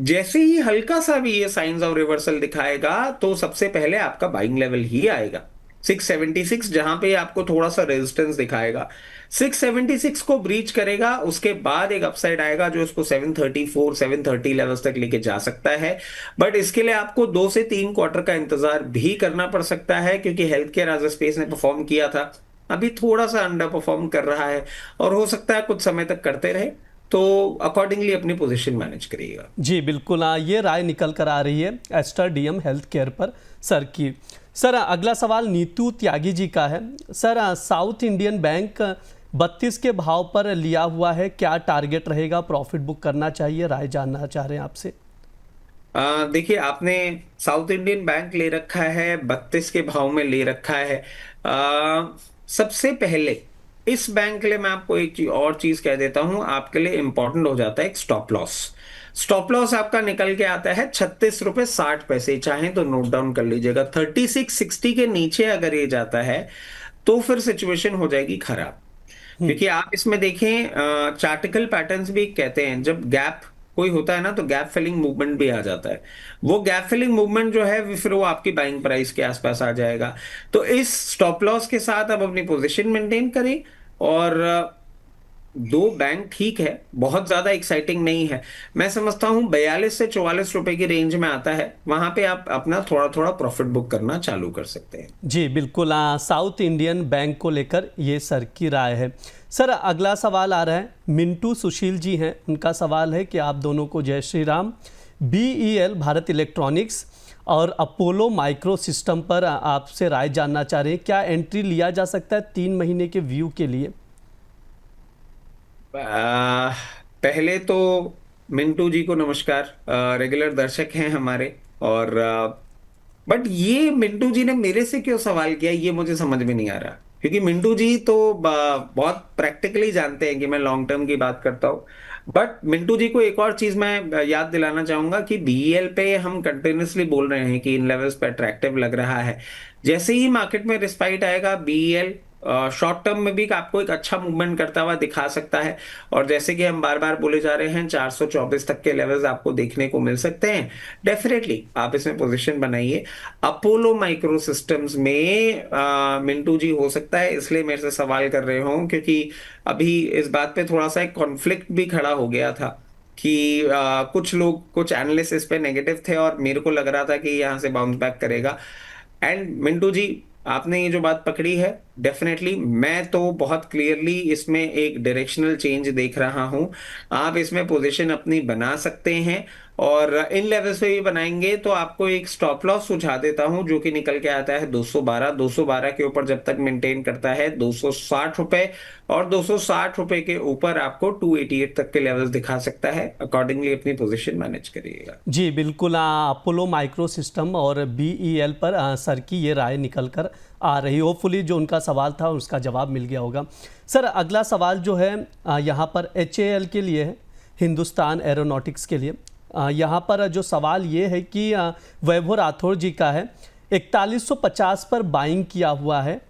Speaker 2: जैसे ही हल्का सा भी ये साइंस ऑफ रिवर्सल दिखाएगा तो सबसे पहले आपका बाइंग लेवल ही आएगा 676, जहां पे आपको थोड़ा सा रेजिस्टेंस दिखाएगा। 676 को ब्रीच करेगा, उसके बाद एक अपसाइड आएगा जो इसको 734 730 लेवल्स तक लेके जा सकता है। बट इसके लिए आपको 2 से 3 क्वार्टर का इंतजार भी करना पड़ सकता है, क्योंकि health care as a space ने परफॉर्म किया था, अभी थोड़ा सा अंडर परफॉर्म कर रहा है और हो सकता है कुछ समय तक करते रहे। तो अकॉर्डिंगली अपनी पोजीशन मैनेज करिएगा।
Speaker 1: जी बिल्कुल, ये राय निकल कर आ रही है एस्टर डीएम हेल्थ केयर पर सर की। सर अगला सवाल नीतू त्यागी जी का है। सर साउथ इंडियन बैंक 32 के भाव पर लिया हुआ है, क्या टारगेट रहेगा, प्रॉफिट बुक करना चाहिए, राय जानना चाह रहे हैं आपसे।
Speaker 2: देखिए आपने साउथ इंडियन बैंक ले रखा है, 32 के भाव में ले रखा है। सबसे पहले इस बैंक के लिए मैं आपको एक और चीज कह देता हूं, आपके लिए इंपॉर्टेंट हो जाता है एक स्टॉप लॉस। स्टॉप लॉस आपका निकल के आता है 36 रुपए 60 पैसे, चाहे तो नोट डाउन कर लीजिएगा। 3660 के नीचे अगर ये जाता है तो फिर सिचुएशन हो जाएगी खराब। क्योंकि आप इसमें देखें, चार्टिकल पैटर्न्स भी कहते हैं, जब गैप कोई होता है ना तो गैप फिलिंग मूवमेंट भी आ जाता है। वो गैप फिलिंग मूवमेंट जो है फिर वो आपकी बाइंग प्राइस के आसपास आ जाएगा। तो इस स्टॉप लॉस के साथ अब अपनी पोजीशन मेंटेन करें। और दो बैंक ठीक है, बहुत ज्यादा एक्साइटिंग नहीं है। मैं समझता हूं 42 से 44 रुपए की रेंज में आता है, वहां पे आप अपना थोड़ा थोड़ा प्रॉफिट बुक करना चालू कर सकते हैं।
Speaker 1: जी बिल्कुल, साउथ इंडियन बैंक को लेकर ये सर की राय है। सर अगला सवाल आ रहा है, मिंटू सुशील जी हैं, उनका सवाल है कि आप दोनों को जय श्री राम। BEL भारत इलेक्ट्रॉनिक्स और अपोलो माइक्रो सिस्टम पर आपसे राय जानना चाह रहे हैं, क्या एंट्री लिया जा सकता है 3 महीने के व्यू के लिए?
Speaker 2: पहले तो मिंटू जी को नमस्कार, रेगुलर दर्शक हैं हमारे। और बट ये मिंटू जी ने मेरे से क्यों सवाल किया, ये मुझे समझ में नहीं आ रहा। क्योंकि मिंटू जी तो बहुत प्रैक्टिकली जानते हैं कि मैं लॉन्ग टर्म की बात करता हूँ। बट मिंटू जी को एक और चीज मैं याद दिलाना चाहूंगा कि BEL पे हम कंटिन्यूसली बोल रहे हैं कि इन लेवल्स पे अट्रैक्टिव लग रहा है। जैसे ही मार्केट में रिस्पाइट आएगा, BEL शॉर्ट टर्म में भी आपको एक अच्छा मूवमेंट करता हुआ दिखा सकता है। और जैसे कि हम बार बार बोले जा रहे हैं, 424 तक के लेवल्स आपको देखने को मिल सकते हैं। डेफिनेटली आप इसमें पोजीशन बनाइए। अपोलो माइक्रो सिस्टम्स में मिंटू जी हो सकता है इसलिए मेरे से सवाल कर रहे हो क्योंकि अभी इस बात पे थोड़ा सा एक कॉन्फ्लिक्ट भी खड़ा हो गया था कि कुछ लोग, कुछ एनालिस्ट इस पे नेगेटिव थे और मेरे को लग रहा था कि यहाँ से बाउंस बैक करेगा। एंड मिंटू जी, आपने ये जो बात पकड़ी है, डेफिनेटली मैं तो बहुत क्लियरली इसमें एक डायरेक्शनल चेंज देख रहा हूं। आप इसमें पोजीशन अपनी बना सकते हैं और इन लेवल्स पे भी बनाएंगे तो आपको एक स्टॉप लॉस सुझा देता हूं जो कि निकल के आता है 212 के ऊपर जब तक मेंटेन करता है 260 रुपए, और 260 रुपए के ऊपर आपको 288 तक के लेवल्स दिखा सकता है। अकॉर्डिंगली अपनी पोजीशन मैनेज करिएगा।
Speaker 1: जी बिल्कुल, अपोलो माइक्रो सिस्टम और BEL पर सर की ये राय निकल कर आ रही। होपफुली जो उनका सवाल था उसका जवाब मिल गया होगा। सर अगला सवाल जो है यहाँ पर HAL के लिए है, हिंदुस्तान एरोनॉटिक्स के लिए। यहाँ पर जो सवाल ये है कि वैभव राठौर जी का है, 4150 पर बाइंग किया हुआ है।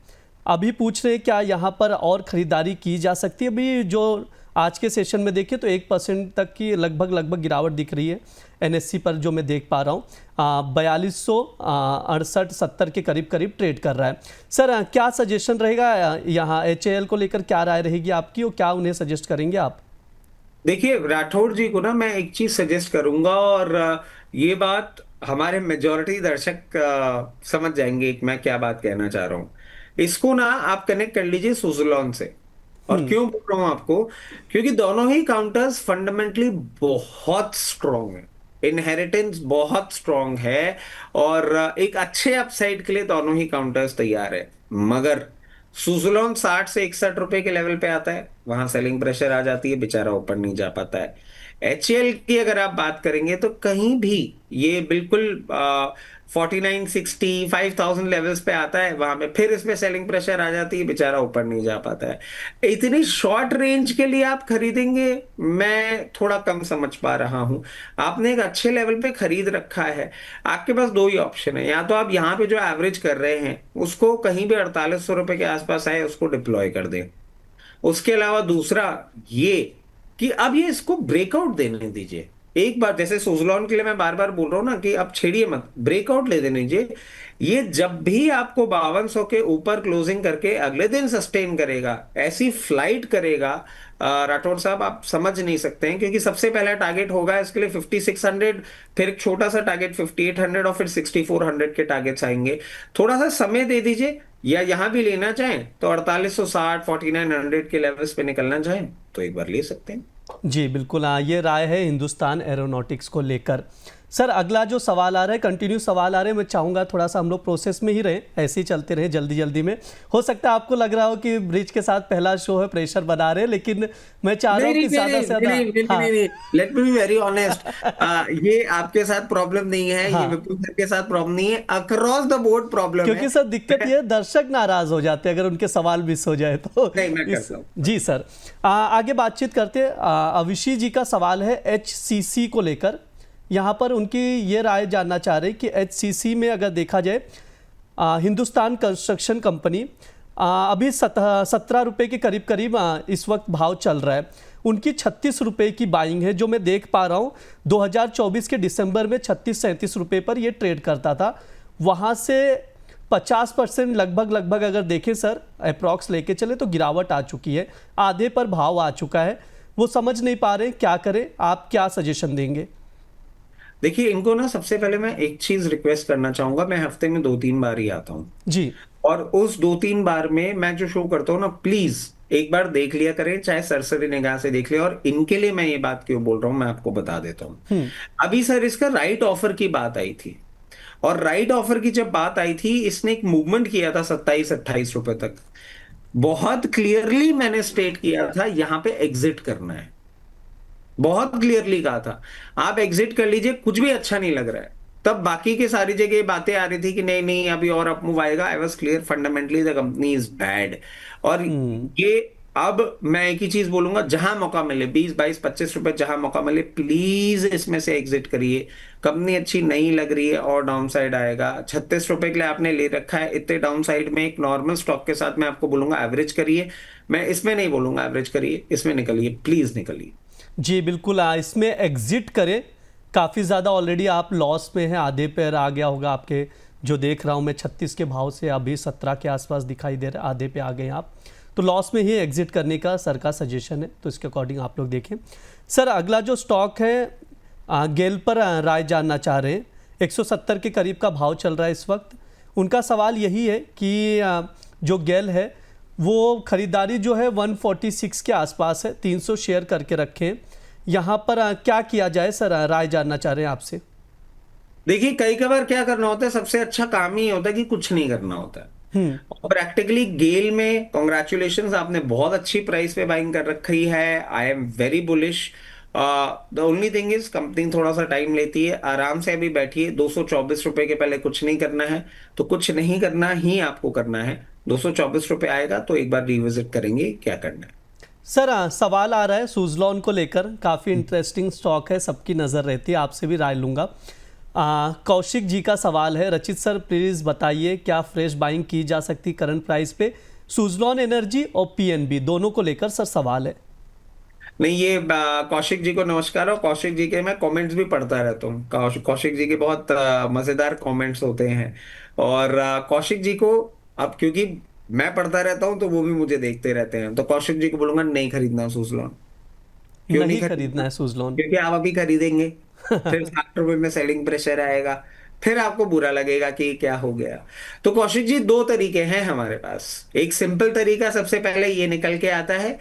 Speaker 1: अभी पूछ रहे हैं क्या यहाँ पर और ख़रीदारी की जा सकती है? अभी जो आज के सेशन में देखिए तो 1% तक की लगभग गिरावट दिख रही है NSE पर, जो मैं देख पा रहा हूँ 4268-70 के करीब ट्रेड कर रहा है। सर क्या सजेशन रहेगा यहाँ HAL को लेकर, क्या राय रहेगी आपकी और क्या उन्हें सजेस्ट करेंगे आप?
Speaker 2: देखिए, राठौड़ जी को ना मैं एक चीज सजेस्ट करूंगा और ये बात हमारे मेजॉरिटी दर्शक समझ जाएंगे कि मैं क्या बात कहना चाह रहा हूं। इसको ना आप कनेक्ट कर लीजिए सुज़लोन से। और क्यों बोल रहा हूं आपको, क्योंकि दोनों ही काउंटर्स फंडामेंटली बहुत स्ट्रांग है, इनहेरिटेंस बहुत स्ट्रांग है और एक अच्छे अपसाइड के लिए दोनों ही काउंटर्स तैयार है। मगर सुज़लोन 60 से 61 रुपए के लेवल पे आता है, वहां सेलिंग प्रेशर आ जाती है, बेचारा ऊपर नहीं जा पाता है। HAL की अगर आप बात करेंगे तो कहीं भी ये बिल्कुल 4960 5000 लेवल्स पे आता है, वहां पे फिर इसमें सेलिंग प्रेशर आ जाती है, बेचारा ऊपर नहीं जा पाता है। इतनी शॉर्ट रेंज के लिए आप खरीदेंगे, मैं थोड़ा कम समझ पा रहा हूं। आपने एक अच्छे लेवल पे खरीद रखा है, आपके पास दो ही ऑप्शन है। या तो आप यहाँ पे जो एवरेज कर रहे हैं उसको कहीं भी 4800 रुपए के आसपास आए उसको डिप्लॉय कर दें। उसके अलावा दूसरा ये कि अब ये इसको ब्रेकआउट देने दीजिए एक बार। जैसे सुज़लोन के लिए मैं बार बार बोल रहा हूं ना कि अब छेड़िए मत, ब्रेकआउट ले देने दीजिए। ये जब भी आपको 5200 के ऊपर क्लोजिंग करके अगले दिन सस्टेन करेगा, ऐसी फ्लाइट करेगा राठौर साहब, आप समझ नहीं सकते हैं। क्योंकि सबसे पहला टारगेट होगा इसके लिए 5600, फिर एक छोटा सा टारगेट 5800 और फिर 6400 के टारगेट्स आएंगे। थोड़ा सा समय दे दीजिए, या यहां भी लेना चाहें तो 4860 4900 के लेवल्स पे निकलना चाहें तो एक बार ले सकते हैं।
Speaker 1: जी बिल्कुल, ये राय है हिंदुस्तान एरोनॉटिक्स को लेकर। सर अगला जो सवाल आ रहा है, कंटिन्यू सवाल आ रहे हैं, मैं चाहूँगा थोड़ा सा हम लोग प्रोसेस में ही रहे, ऐसे ही चलते रहे जल्दी में। हो सकता है आपको लग रहा हो कि ब्रिज के साथ पहला शो है, प्रेशर बना रहे हैं, लेकिन मैं चाह रहा हूँ कि ज़्यादा से ज़्यादा।
Speaker 2: Let me be very honest, ये आपके साथ प्रॉब्लम नहीं है, ये विपुल सर के साथ प्रॉब्लम नहीं है, अक्रॉस द बोर्ड प्रॉब्लम है।
Speaker 1: क्योंकि सर दिक्कत ये, दर्शक नाराज हो जाते हैं अगर उनके सवाल मिस हो जाए तो। जी सर, आगे बातचीत करते हैं। अविशी जी का सवाल है HCC को लेकर। यहाँ पर उनकी ये राय जानना चाह रहे हैं कि HCC में अगर देखा जाए, हिंदुस्तान कंस्ट्रक्शन कंपनी अभी 17 रुपये के करीब करीब इस वक्त भाव चल रहा है। उनकी 36 रुपये की बाइंग है जो मैं देख पा रहा हूँ। 2024 के दिसंबर में 36-37 रुपये पर ये ट्रेड करता था। वहाँ से 50% लगभग अगर देखें सर, अप्रॉक्स लेके चले तो गिरावट आ चुकी है, आधे पर भाव आ चुका है। वो समझ नहीं पा रहे क्या करें, आप क्या सजेशन देंगे?
Speaker 2: देखिए, इनको ना सबसे पहले मैं एक चीज रिक्वेस्ट करना चाहूंगा। मैं हफ्ते में 2-3 बार ही आता हूँ
Speaker 1: जी।
Speaker 2: और उस 2-3 बार में मैं जो शो करता हूँ ना, प्लीज एक बार देख लिया करें, चाहे सरसरी निगाह से देख लिया। और इनके लिए मैं ये बात क्यों बोल रहा हूँ मैं आपको बता देता हूँ। अभी सर इसका राइट ऑफर की बात आई थी, और राइट ऑफर की जब बात आई थी, इसने एक मूवमेंट किया था 27-28 रुपए तक। बहुत क्लियरली मैंने स्टेट किया था यहां पे एग्जिट करना है, बहुत क्लियरली कहा था आप एग्जिट कर लीजिए, कुछ भी अच्छा नहीं लग रहा है। तब बाकी के सारी जगह बातें आ रही थी कि नहीं नहीं अभी और अप मूव आएगा। I was clear, fundamentally the company is bad. और ये अब मैं एक ही चीज बोलूंगा, जहां मौका मिले 20-22-25 रुपए जहां मौका मिले, प्लीज इसमें से एग्जिट करिए। कंपनी अच्छी नहीं लग रही है और डाउन साइड आएगा। 36 रुपए के लिए आपने ले रखा है, इतने डाउन साइड में एक नॉर्मल स्टॉक के साथ मैं आपको बोलूंगा एवरेज करिए। मैं इसमें नहीं बोलूंगा एवरेज करिए, इसमें निकलिए, प्लीज निकलिए।
Speaker 1: जी बिल्कुल, इसमें एग्जिट करें। काफ़ी ज़्यादा ऑलरेडी आप लॉस में हैं, आधे पे आ गया होगा आपके, जो देख रहा हूँ मैं 36 के भाव से अभी 17 के आसपास दिखाई दे रहा है, आधे पे आ गए आप। तो लॉस में ही एग्जिट करने का सर का सजेशन है, तो इसके अकॉर्डिंग आप लोग देखें। सर अगला जो स्टॉक है गेल पर राय जानना चाह रहे हैं। 170 के करीब का भाव चल रहा है इस वक्त। उनका सवाल यही है कि जो गेल है वो ख़रीदारी जो है 146 के आसपास है, 300 शेयर करके रखें। यहाँ पर क्या किया जाए सर, राय जानना चाह रहे हैं आपसे।
Speaker 2: देखिए, कई बार क्या करना होता है, सबसे अच्छा काम ही होता है कि कुछ नहीं करना होता है। और प्रैक्टिकली गेल में कॉन्ग्रेचुलेशंस, आपने बहुत अच्छी प्राइस पे बाइंग कर रखी है। I am very bullish. The only thing is company थोड़ा सा टाइम लेती है। आराम से अभी बैठिए। 224 रुपए के पहले कुछ नहीं करना है, तो कुछ नहीं करना ही आपको करना है। 224 रुपए आएगा तो एक बार रिविजिट करेंगे क्या करना है।
Speaker 1: सर सवाल आ रहा है सुज़लॉन को लेकर, काफ़ी इंटरेस्टिंग स्टॉक है, सबकी नज़र रहती है, आपसे भी राय लूँगा। कौशिक जी का सवाल है, रचित सर प्लीज़ बताइए क्या फ्रेश बाइंग की जा सकती करंट प्राइस पे? सुज़लॉन एनर्जी और पीएनबी दोनों को लेकर सर सवाल है।
Speaker 2: नहीं, ये कौशिक जी को नमस्कार। और कौशिक जी के मैं कमेंट्स भी पढ़ता रहता हूँ। कौशिक जी के बहुत मजेदार कमेंट्स होते हैं। और कौशिक जी को अब क्योंकि मैं पढ़ता रहता हूँ तो वो भी मुझे देखते रहते हैं, तो कौशिक जी को बोलूंगा नहीं खरीदना सुज़लॉन। क्यों
Speaker 1: नहीं खरीदना है सुज़लॉन?
Speaker 2: क्योंकि आप अभी खरीदेंगे फिर 60 रुपए में सेलिंग प्रेशर आएगा, फिर आपको बुरा लगेगा कि क्या हो गया। तो कौशिक जी, दो तरीके हैं हमारे पास। एक सिंपल तरीका सबसे पहले ये निकल के आता है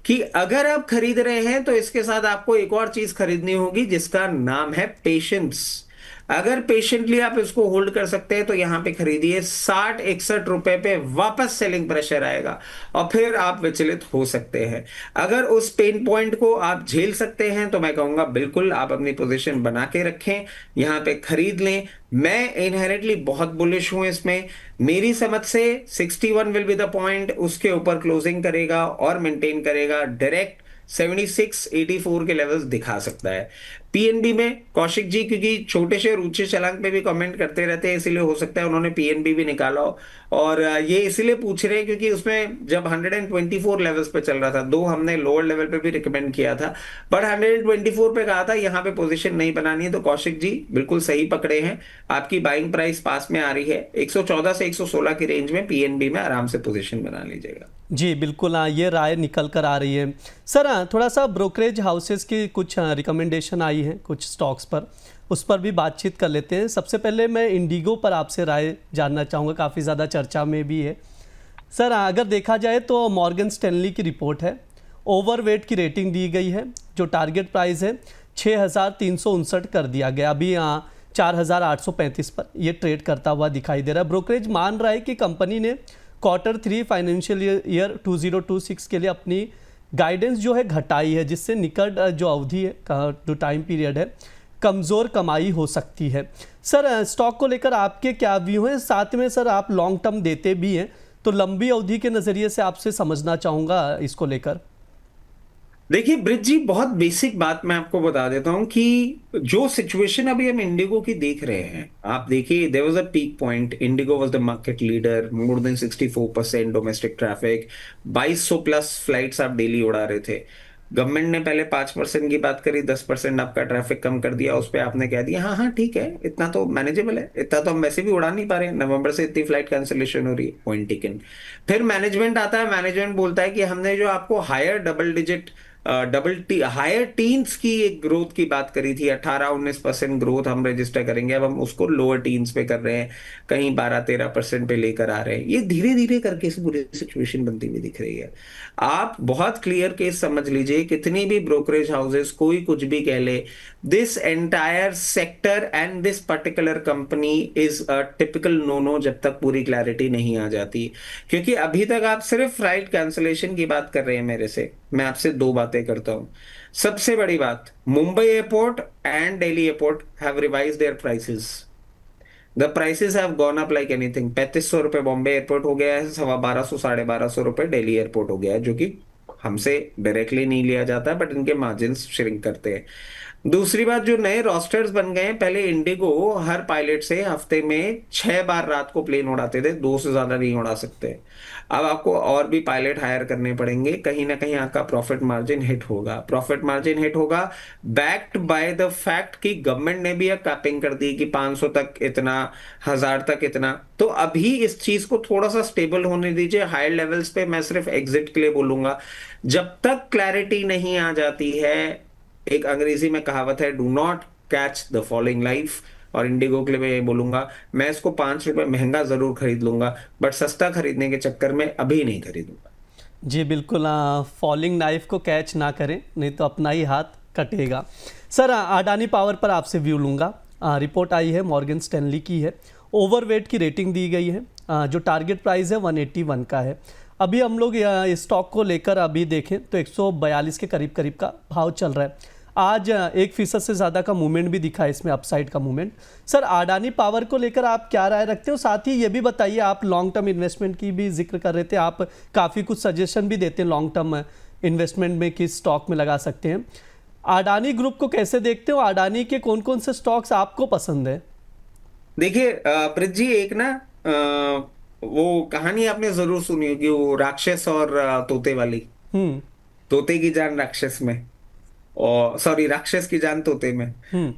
Speaker 2: कि अगर आप खरीद रहे हैं तो इसके साथ आपको एक और चीज खरीदनी होगी जिसका नाम है पेशेंस। अगर पेशेंटली आप इसको होल्ड कर सकते हैं तो यहां पे खरीदिए। 60-61 रुपए पे वापस सेलिंग प्रेशर आएगा और फिर आप विचलित हो सकते हैं। अगर उस पेन पॉइंट को आप झेल सकते हैं तो मैं कहूंगा बिल्कुल आप अपनी पोजीशन बना के रखें, यहां पे खरीद लें। मैं इनहेरेंटली बहुत बुलिश हूं इसमें। मेरी समझ से 61 विल बी द पॉइंट, उसके ऊपर क्लोजिंग करेगा और मेंटेन करेगा। डायरेक्ट 76-84 के लेवल्स दिखा सकता है। पीएनबी में कौशिक जी क्योंकि छोटे शेयर ऊंचे छलांग पे भी कमेंट करते रहते हैं, इसीलिए हो सकता है उन्होंने पीएनबी भी निकाला हो। और ये इसीलिए पूछ रहे हैं क्योंकि उसमें जब 124 लेवल्स पे चल रहा था, दो हमने लोअर लेवल पे भी रिकमेंड किया था, बट 124 पे कहा था यहाँ पे पोजीशन नहीं बनानी है। तो कौशिक जी बिल्कुल सही पकड़े हैं। आपकी बाइंग प्राइस पास में आ रही है, 114 से 116 की रेंज में पीएनबी में आराम से पोजीशन बना लीजिएगा।
Speaker 1: जी बिल्कुल, ये राय निकल कर आ रही है। सर थोड़ा सा ब्रोकरेज हाउसेस की कुछ रिकमेंडेशन आई है कुछ स्टॉक्स पर, उस पर भी बातचीत कर लेते हैं। सबसे पहले मैं इंडिगो पर आपसे राय जानना चाहूँगा, काफ़ी ज़्यादा चर्चा में भी है। सर अगर देखा जाए तो मॉर्गन स्टैनली की रिपोर्ट है, ओवरवेट की रेटिंग दी गई है, जो टारगेट प्राइस है 6,359 कर दिया गया, अभी 4,835 पर ये ट्रेड करता हुआ दिखाई दे रहा है। ब्रोकरेज मान रहा है कि कंपनी ने Q3 फाइनेंशियल ईयर 2026 के लिए अपनी गाइडेंस जो है घटाई है, जिससे निकट जो अवधि है, जो टाइम पीरियड है, कमज़ोर कमाई हो सकती है। सर स्टॉक को लेकर आपके क्या व्यू हैं? साथ में सर आप लॉन्ग टर्म देते भी हैं, तो लंबी अवधि के नज़रिए से आपसे समझना चाहूँगा इसको लेकर।
Speaker 2: देखिए ब्रिज जी, बहुत बेसिक बात मैं आपको बता देता हूं कि जो सिचुएशन अभी हम इंडिगो की देख रहे हैं, आप देखिए there was a peak point, IndiGo was the market leader, more than 64% domestic traffic, 2200 plus flights आप डेली उड़ा रहे थे। गवर्नमेंट ने पहले 5% की बात करी, 10% आपका ट्रैफिक कम कर दिया, उस पर आपने कह दिया हाँ हाँ ठीक है, इतना तो मैनेजेबल है, इतना तो हम वैसे भी उड़ा नहीं पा रहे, नवंबर से इतनी फ्लाइट कैंसिलेशन हो रही है, पॉइंट टेकन। फिर मैनेजमेंट आता है, मैनेजमेंट बोलता है कि हमने जो आपको higher double digit higher teens की एक ग्रोथ की बात करी थी, 18-19% ग्रोथ हम रजिस्टर करेंगे, अब हम उसको लोअर टीन्स पे कर रहे हैं, कहीं 12-13% पे लेकर आ रहे हैं। ये धीरे धीरे करके इस पूरी सिचुएशन बनती हुई दिख रही है। आप बहुत क्लियर केस समझ लीजिए, कितनी भी ब्रोकरेज हाउसेस कोई कुछ भी कह ले, this entire sector and this particular company is a typical no no, जब तक पूरी क्लैरिटी नहीं आ जाती। क्योंकि अभी तक आप सिर्फ फ्लाइट कैंसिलेशन की बात कर रहे हैं मेरे से, मैं आपसे दो बातें करता हूं। सबसे बड़ी बात, Mumbai airport and Delhi airport have revised their prices. The prices have gone up like anything. 3500 रुपए बॉम्बे एयरपोर्ट हो गया है, 1250 1250 रुपए दिल्ली एयरपोर्ट हो गया है, जो कि हमसे डायरेक्टली नहीं लिया जाता, बट इनके मार्जिन श्रिंक करते हैं। दूसरी बात, जो नए रोस्टर्स बन गए हैं, पहले इंडिगो हर पायलट से हफ्ते में 6 बार रात को प्लेन उड़ाते थे, 2 से ज्यादा नहीं उड़ा सकते। अब आपको और भी पायलट हायर करने पड़ेंगे, कहीं ना कहीं आपका प्रॉफिट मार्जिन हिट होगा। प्रॉफिट मार्जिन हिट होगा बैक्ड बाय द फैक्ट कि गवर्नमेंट ने भी एक कैपिंग कर दी कि 500 तक इतना, 1000 तक इतना। तो अभी इस चीज को थोड़ा सा स्टेबल होने दीजिए। हायर लेवल्स पे मैं सिर्फ एग्जिट के लिए बोलूंगा, जब तक क्लैरिटी नहीं आ जाती है। एक अंग्रेजी में कहावत है, do not catch the falling life, और इंडिगो के लिए मैं ये बोलूंगा, मैं इसको 5 रुपए महंगा जरूर खरीद लूंगा, बट सस्ता खरीदने के चक्कर में अभी नहीं खरीदूंगा।
Speaker 1: जी बिल्कुल, फॉलिंग नाइफ को कैच ना करें, नहीं तो अपना ही हाथ कटेगा। सर अडानी पावर पर आपसे व्यू लूँगा। रिपोर्ट आई है, मॉर्गन स्टैनली की है, ओवरवेट की रेटिंग दी गई है, जो टारगेट प्राइस है 181 का है। अभी हम लोग स्टॉक को लेकर अभी देखें तो 142 के करीब करीब का भाव चल रहा है। आज 1% से ज़्यादा का मूवमेंट भी दिखा है इसमें, अपसाइड का मूवमेंट। सर अडानी पावर को लेकर आप क्या राय रखते हो? साथ ही ये भी बताइए, आप लॉन्ग टर्म इन्वेस्टमेंट की भी जिक्र कर रहे थे, आप काफ़ी कुछ सजेशन भी देते हैं लॉन्ग टर्म इन्वेस्टमेंट में, किस स्टॉक में लगा सकते हैं। अडानी ग्रुप को कैसे देखते हो? अडानी के कौन कौन से स्टॉक्स आपको पसंद है?
Speaker 2: देखिए ब्रिज जी, एक ना वो कहानी आपने जरूर सुनी होगी, वो राक्षस और तोते वाली। तोते की जान राक्षस में, और सॉरी राक्षस की जान तोते में।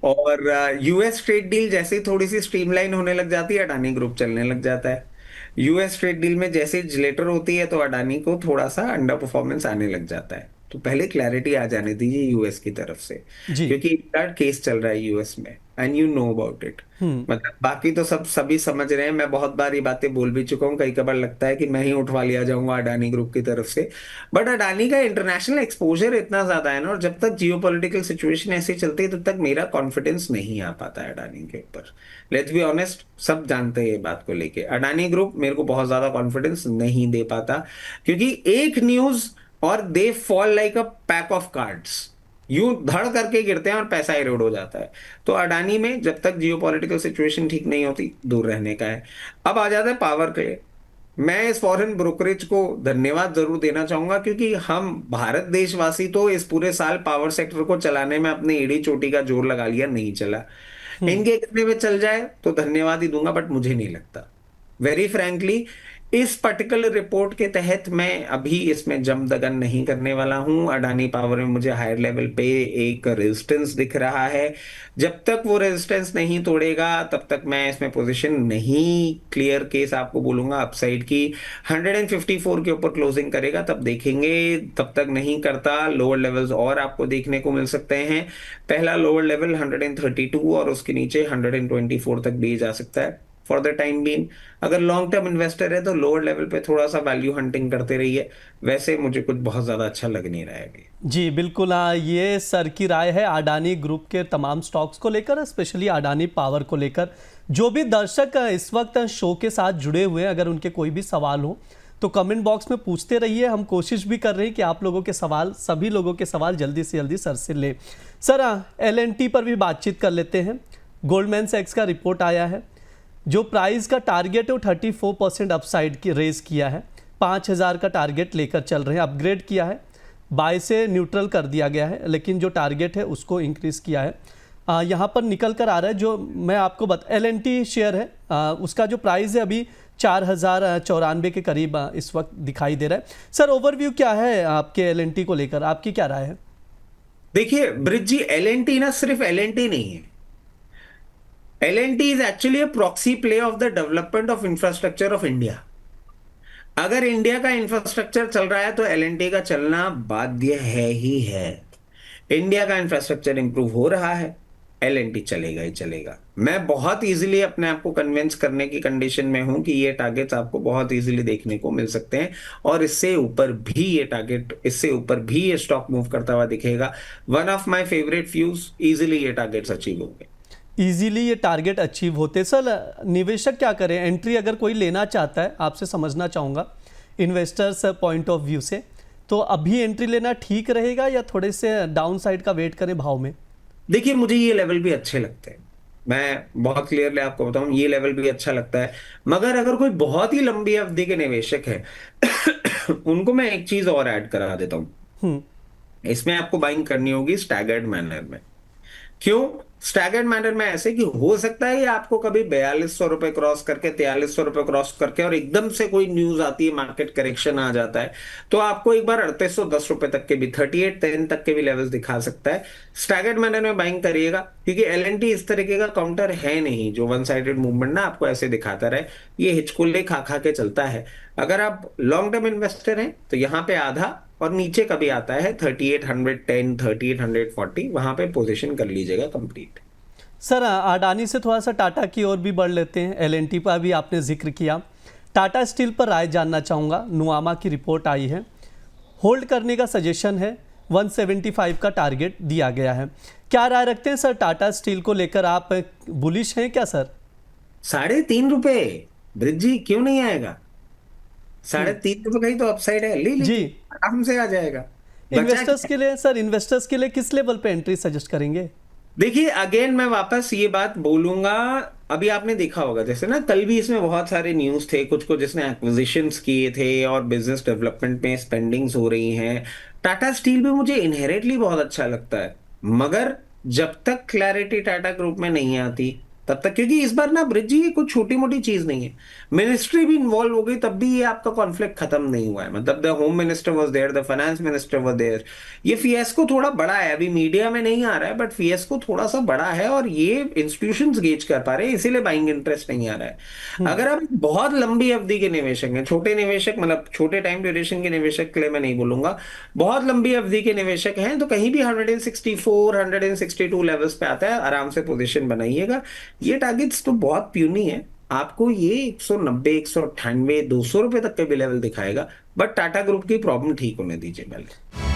Speaker 2: और यूएस ट्रेड डील जैसे ही थोड़ी सी स्ट्रीमलाइन होने लग जाती है, अडानी ग्रुप चलने लग जाता है। यूएस ट्रेड डील में जैसे जिलेटर होती है, तो अडानी को थोड़ा सा अंडर परफॉर्मेंस आने लग जाता है। तो पहले क्लैरिटी आ जाने दीजिए यूएस की तरफ से,
Speaker 1: जी।
Speaker 2: क्योंकि इनका केस चल रहा है यूएस में, and you know about it. मतलब बाकी तो सभी समझ रहे हैं, मैं बहुत बार ये बातें बोल भी चुका हूँ, कई कबार लगता है कि मैं ही उठवा लिया जाऊंगा अडानी ग्रुप की तरफ से। बट अडानी का इंटरनेशनल एक्सपोजर इतना ज्यादा है ना, और जब तक जियोपॉलिटिकल सिचुएशन ऐसी चलती है, तब तक मेरा कॉन्फिडेंस नहीं आ पाता है अडानी के ऊपर। लेट्स बी ऑनेस्ट, सब जानते हैं ये बात को लेके। अडानी ग्रुप मेरे को बहुत ज्यादा कॉन्फिडेंस नहीं दे पाता, क्योंकि एक न्यूज और they fall like a pack of cards, यूं धड़ करके गिरते हैं और पैसा इरोड हो जाता है। तो अडानी में जब तक जियोपॉलिटिकल सिचुएशन ठीक नहीं होती, दूर रहने का है। अब आ जाता है पावर के लिए। मैं इस फॉरेन ब्रोकरेज को धन्यवाद जरूर देना चाहूंगा, क्योंकि हम भारत देशवासी तो इस पूरे साल पावर सेक्टर को चलाने में अपने एड़ी चोटी का जोर लगा लिया, नहीं चला। इनके कहने में चल जाए तो धन्यवाद ही दूंगा, बट मुझे नहीं लगता। वेरी फ्रैंकली, इस पर्टिकुलर रिपोर्ट के तहत मैं अभी इसमें जमदगन नहीं करने वाला हूं। अडानी पावर में मुझे हायर लेवल पे एक रेजिस्टेंस दिख रहा है, जब तक वो रेजिस्टेंस नहीं तोड़ेगा तब तक मैं इसमें पोजीशन नहीं, क्लियर केस आपको बोलूंगा अपसाइड की। 154 के ऊपर क्लोजिंग करेगा तब देखेंगे, तब तक नहीं करता लोअर लेवल्स और आपको देखने को मिल सकते हैं। पहला लोअर लेवल 132 और उसके नीचे 124 तक भी जा सकता है फॉर द टाइम बीइंग। अगर लॉन्ग टर्म इन्वेस्टर है तो लोअर लेवल पे थोड़ा सा वैल्यू हंटिंग करते रहिए। वैसे मुझे कुछ बहुत ज्यादा अच्छा लग नहीं रहा है अभी।
Speaker 1: जी बिल्कुल, ये सर की राय है अडानी ग्रुप के तमाम स्टॉक्स को लेकर, स्पेशली अडानी पावर को लेकर। जो भी दर्शक इस वक्त शो के साथ जुड़े हुए हैं, अगर उनके कोई भी सवाल हो तो कमेंट बॉक्स में पूछते रहिए। हम कोशिश भी कर रहे हैं कि आप लोगों के सवाल, सभी लोगों के सवाल जल्दी से जल्दी सर से ले। सर LNT पर भी बातचीत कर लेते हैं। गोल्डमैन सैक्स का रिपोर्ट आया है, जो प्राइस का टारगेट है वो 34% अपसाइड की रेज किया है, 5000 का टारगेट लेकर चल रहे हैं, अपग्रेड किया है। बाय से न्यूट्रल कर दिया गया है, लेकिन जो टारगेट है उसको इंक्रीज़ किया है। यहाँ पर निकल कर आ रहा है, जो मैं आपको LNT शेयर है, उसका जो प्राइस है अभी 4094 के करीब इस वक्त दिखाई दे रहा है। सर ओवरव्यू क्या है आपके LNT को लेकर, आपकी क्या राय है?
Speaker 2: देखिए ब्रिज जी, एलएनटी ना सिर्फ एलएनटी नहीं है। L and T is actually a proxy play of the development of infrastructure of India. अगर इंडिया का इंफ्रास्ट्रक्चर चल रहा है तो एलएनटी का चलना बाध्य है ही है। इंडिया का इंफ्रास्ट्रक्चर इंप्रूव हो रहा है, एलएनटी चलेगा ही चलेगा। मैं बहुत इजीली अपने आप को कन्विंस करने की कंडीशन में हूं कि ये टारगेट्स आपको बहुत इजीली देखने को मिल सकते हैं, और इससे ऊपर भी ये टारगेट, इससे ऊपर भी ये स्टॉक मूव करता हुआ दिखेगा। One of my favourite views, easily ये टारगेट्स अचीव होंगे।
Speaker 1: इजीली ये टारगेट अचीव होते। सर निवेशक क्या करें, एंट्री अगर कोई लेना चाहता है, आपसे समझना चाहूँगा इन्वेस्टर्स पॉइंट ऑफ व्यू से, तो अभी एंट्री लेना ठीक रहेगा या थोड़े से डाउन साइड का वेट करें भाव में?
Speaker 2: देखिए मुझे ये लेवल भी अच्छे लगते हैं, मैं बहुत क्लियरली आपको बताऊं, ये लेवल भी अच्छा लगता है। मगर अगर कोई बहुत ही लंबी अवधि के निवेशक है उनको मैं एक चीज और ऐड करा देता हूं। इसमें आपको बाइंग करनी होगी स्टैगर्ड मैनर में। क्यों स्टैगर्ड मैनर में? ऐसे कि हो सकता है आपको कभी 4200 रुपए क्रॉस करके, 4300 रुपए क्रॉस करके, और एकदम से कोई न्यूज आती है, मार्केट करेक्शन आ जाता है, तो आपको एक बार 3810 रुपए तक के भी, 3810 तक के भी लेवल्स दिखा सकता है। स्टैगर्ड मैनर में बाइंग करिएगा, क्योंकि एलएनटी इस तरीके का काउंटर है नहीं जो वन साइडेड मूवमेंट ना आपको ऐसे दिखाता रहे। ये हिचकुल्ले खा खा के चलता है। अगर आप लॉन्ग टर्म इन्वेस्टर हैं तो यहाँ पे आधा, और नीचे कभी आता है 3810, 3840, वहां पे पोजीशन कर लीजिएगा कंप्लीट।
Speaker 1: सर अडानी से थोड़ा सा टाटा की ओर भी बढ़ लेते हैं। एलएनटी पर भी आपने जिक्र किया, टाटा स्टील पर राय जानना चाहूँगा। नुआमा की रिपोर्ट आई है, होल्ड करने का सजेशन है, 175 का टारगेट दिया गया है। क्या राय रखते हैं सर टाटा स्टील को लेकर, आप बुलिश हैं क्या सर?
Speaker 2: 3.5 रुपए ब्रिज जी, क्यों नहीं आएगा? 3.5 रुपए का ही तो अपसाइड है, ले लीजिए,
Speaker 1: जी।
Speaker 2: आराम से आ जाएगा।
Speaker 1: इन्वेस्टर्स के लिए सर, इन्वेस्टर्स के लिए किस लेवल पे एंट्री सजेस्ट करेंगे?
Speaker 2: देखिए अगेन मैं वापस ये बात बोलूंगा, अभी आपने देखा होगा जैसे ना कल भी इसमें बहुत सारे न्यूज थे, कुछ कुछ जिसने एक्विजिशंस किए थे और बिजनेस डेवलपमेंट में स्पेंडिंग्स हो रही हैं। टाटा स्टील भी मुझे इनहेरेंटली बहुत अच्छा लगता है, मगर जब तक क्लैरिटी टाटा ग्रुप में नहीं आती तब तक, क्योंकि इस बार ना ब्रिज जी ये कुछ छोटी मोटी चीज नहीं है, मिनिस्ट्री भी इन्वॉल्व हो गई तब भी ये आपका कॉन्फ्लिक्ट खत्म नहीं हुआ है। मतलब the home minister was there, the finance minister was there. ये फिएस्को थोड़ा बड़ा है, अभी मीडिया में नहीं आ रहा है, बट फिएस्को थोड़ा सा बड़ा है और ये इंस्टीट्यूशंस गेज कर पा रहे हैं, इसीलिए बाइंग इंटरेस्ट नहीं आ रहा है। अगर आप बहुत लंबी अवधि के निवेशक हैं, छोटे निवेशक मतलब छोटे टाइम ड्यूरेशन के निवेशक के लिए मैं नहीं बोलूंगा, बहुत लंबी अवधि के निवेशक हैं, तो कहीं भी 164 162 लेवल्स पे आता है, आराम से पोजीशन बनाइएगा। ये टारगेट्स तो बहुत प्यूनी है, आपको ये 190, 198, 200 रुपए तक के भी लेवल दिखाएगा, बट टाटा ग्रुप की प्रॉब्लम ठीक होने दीजिए पहले।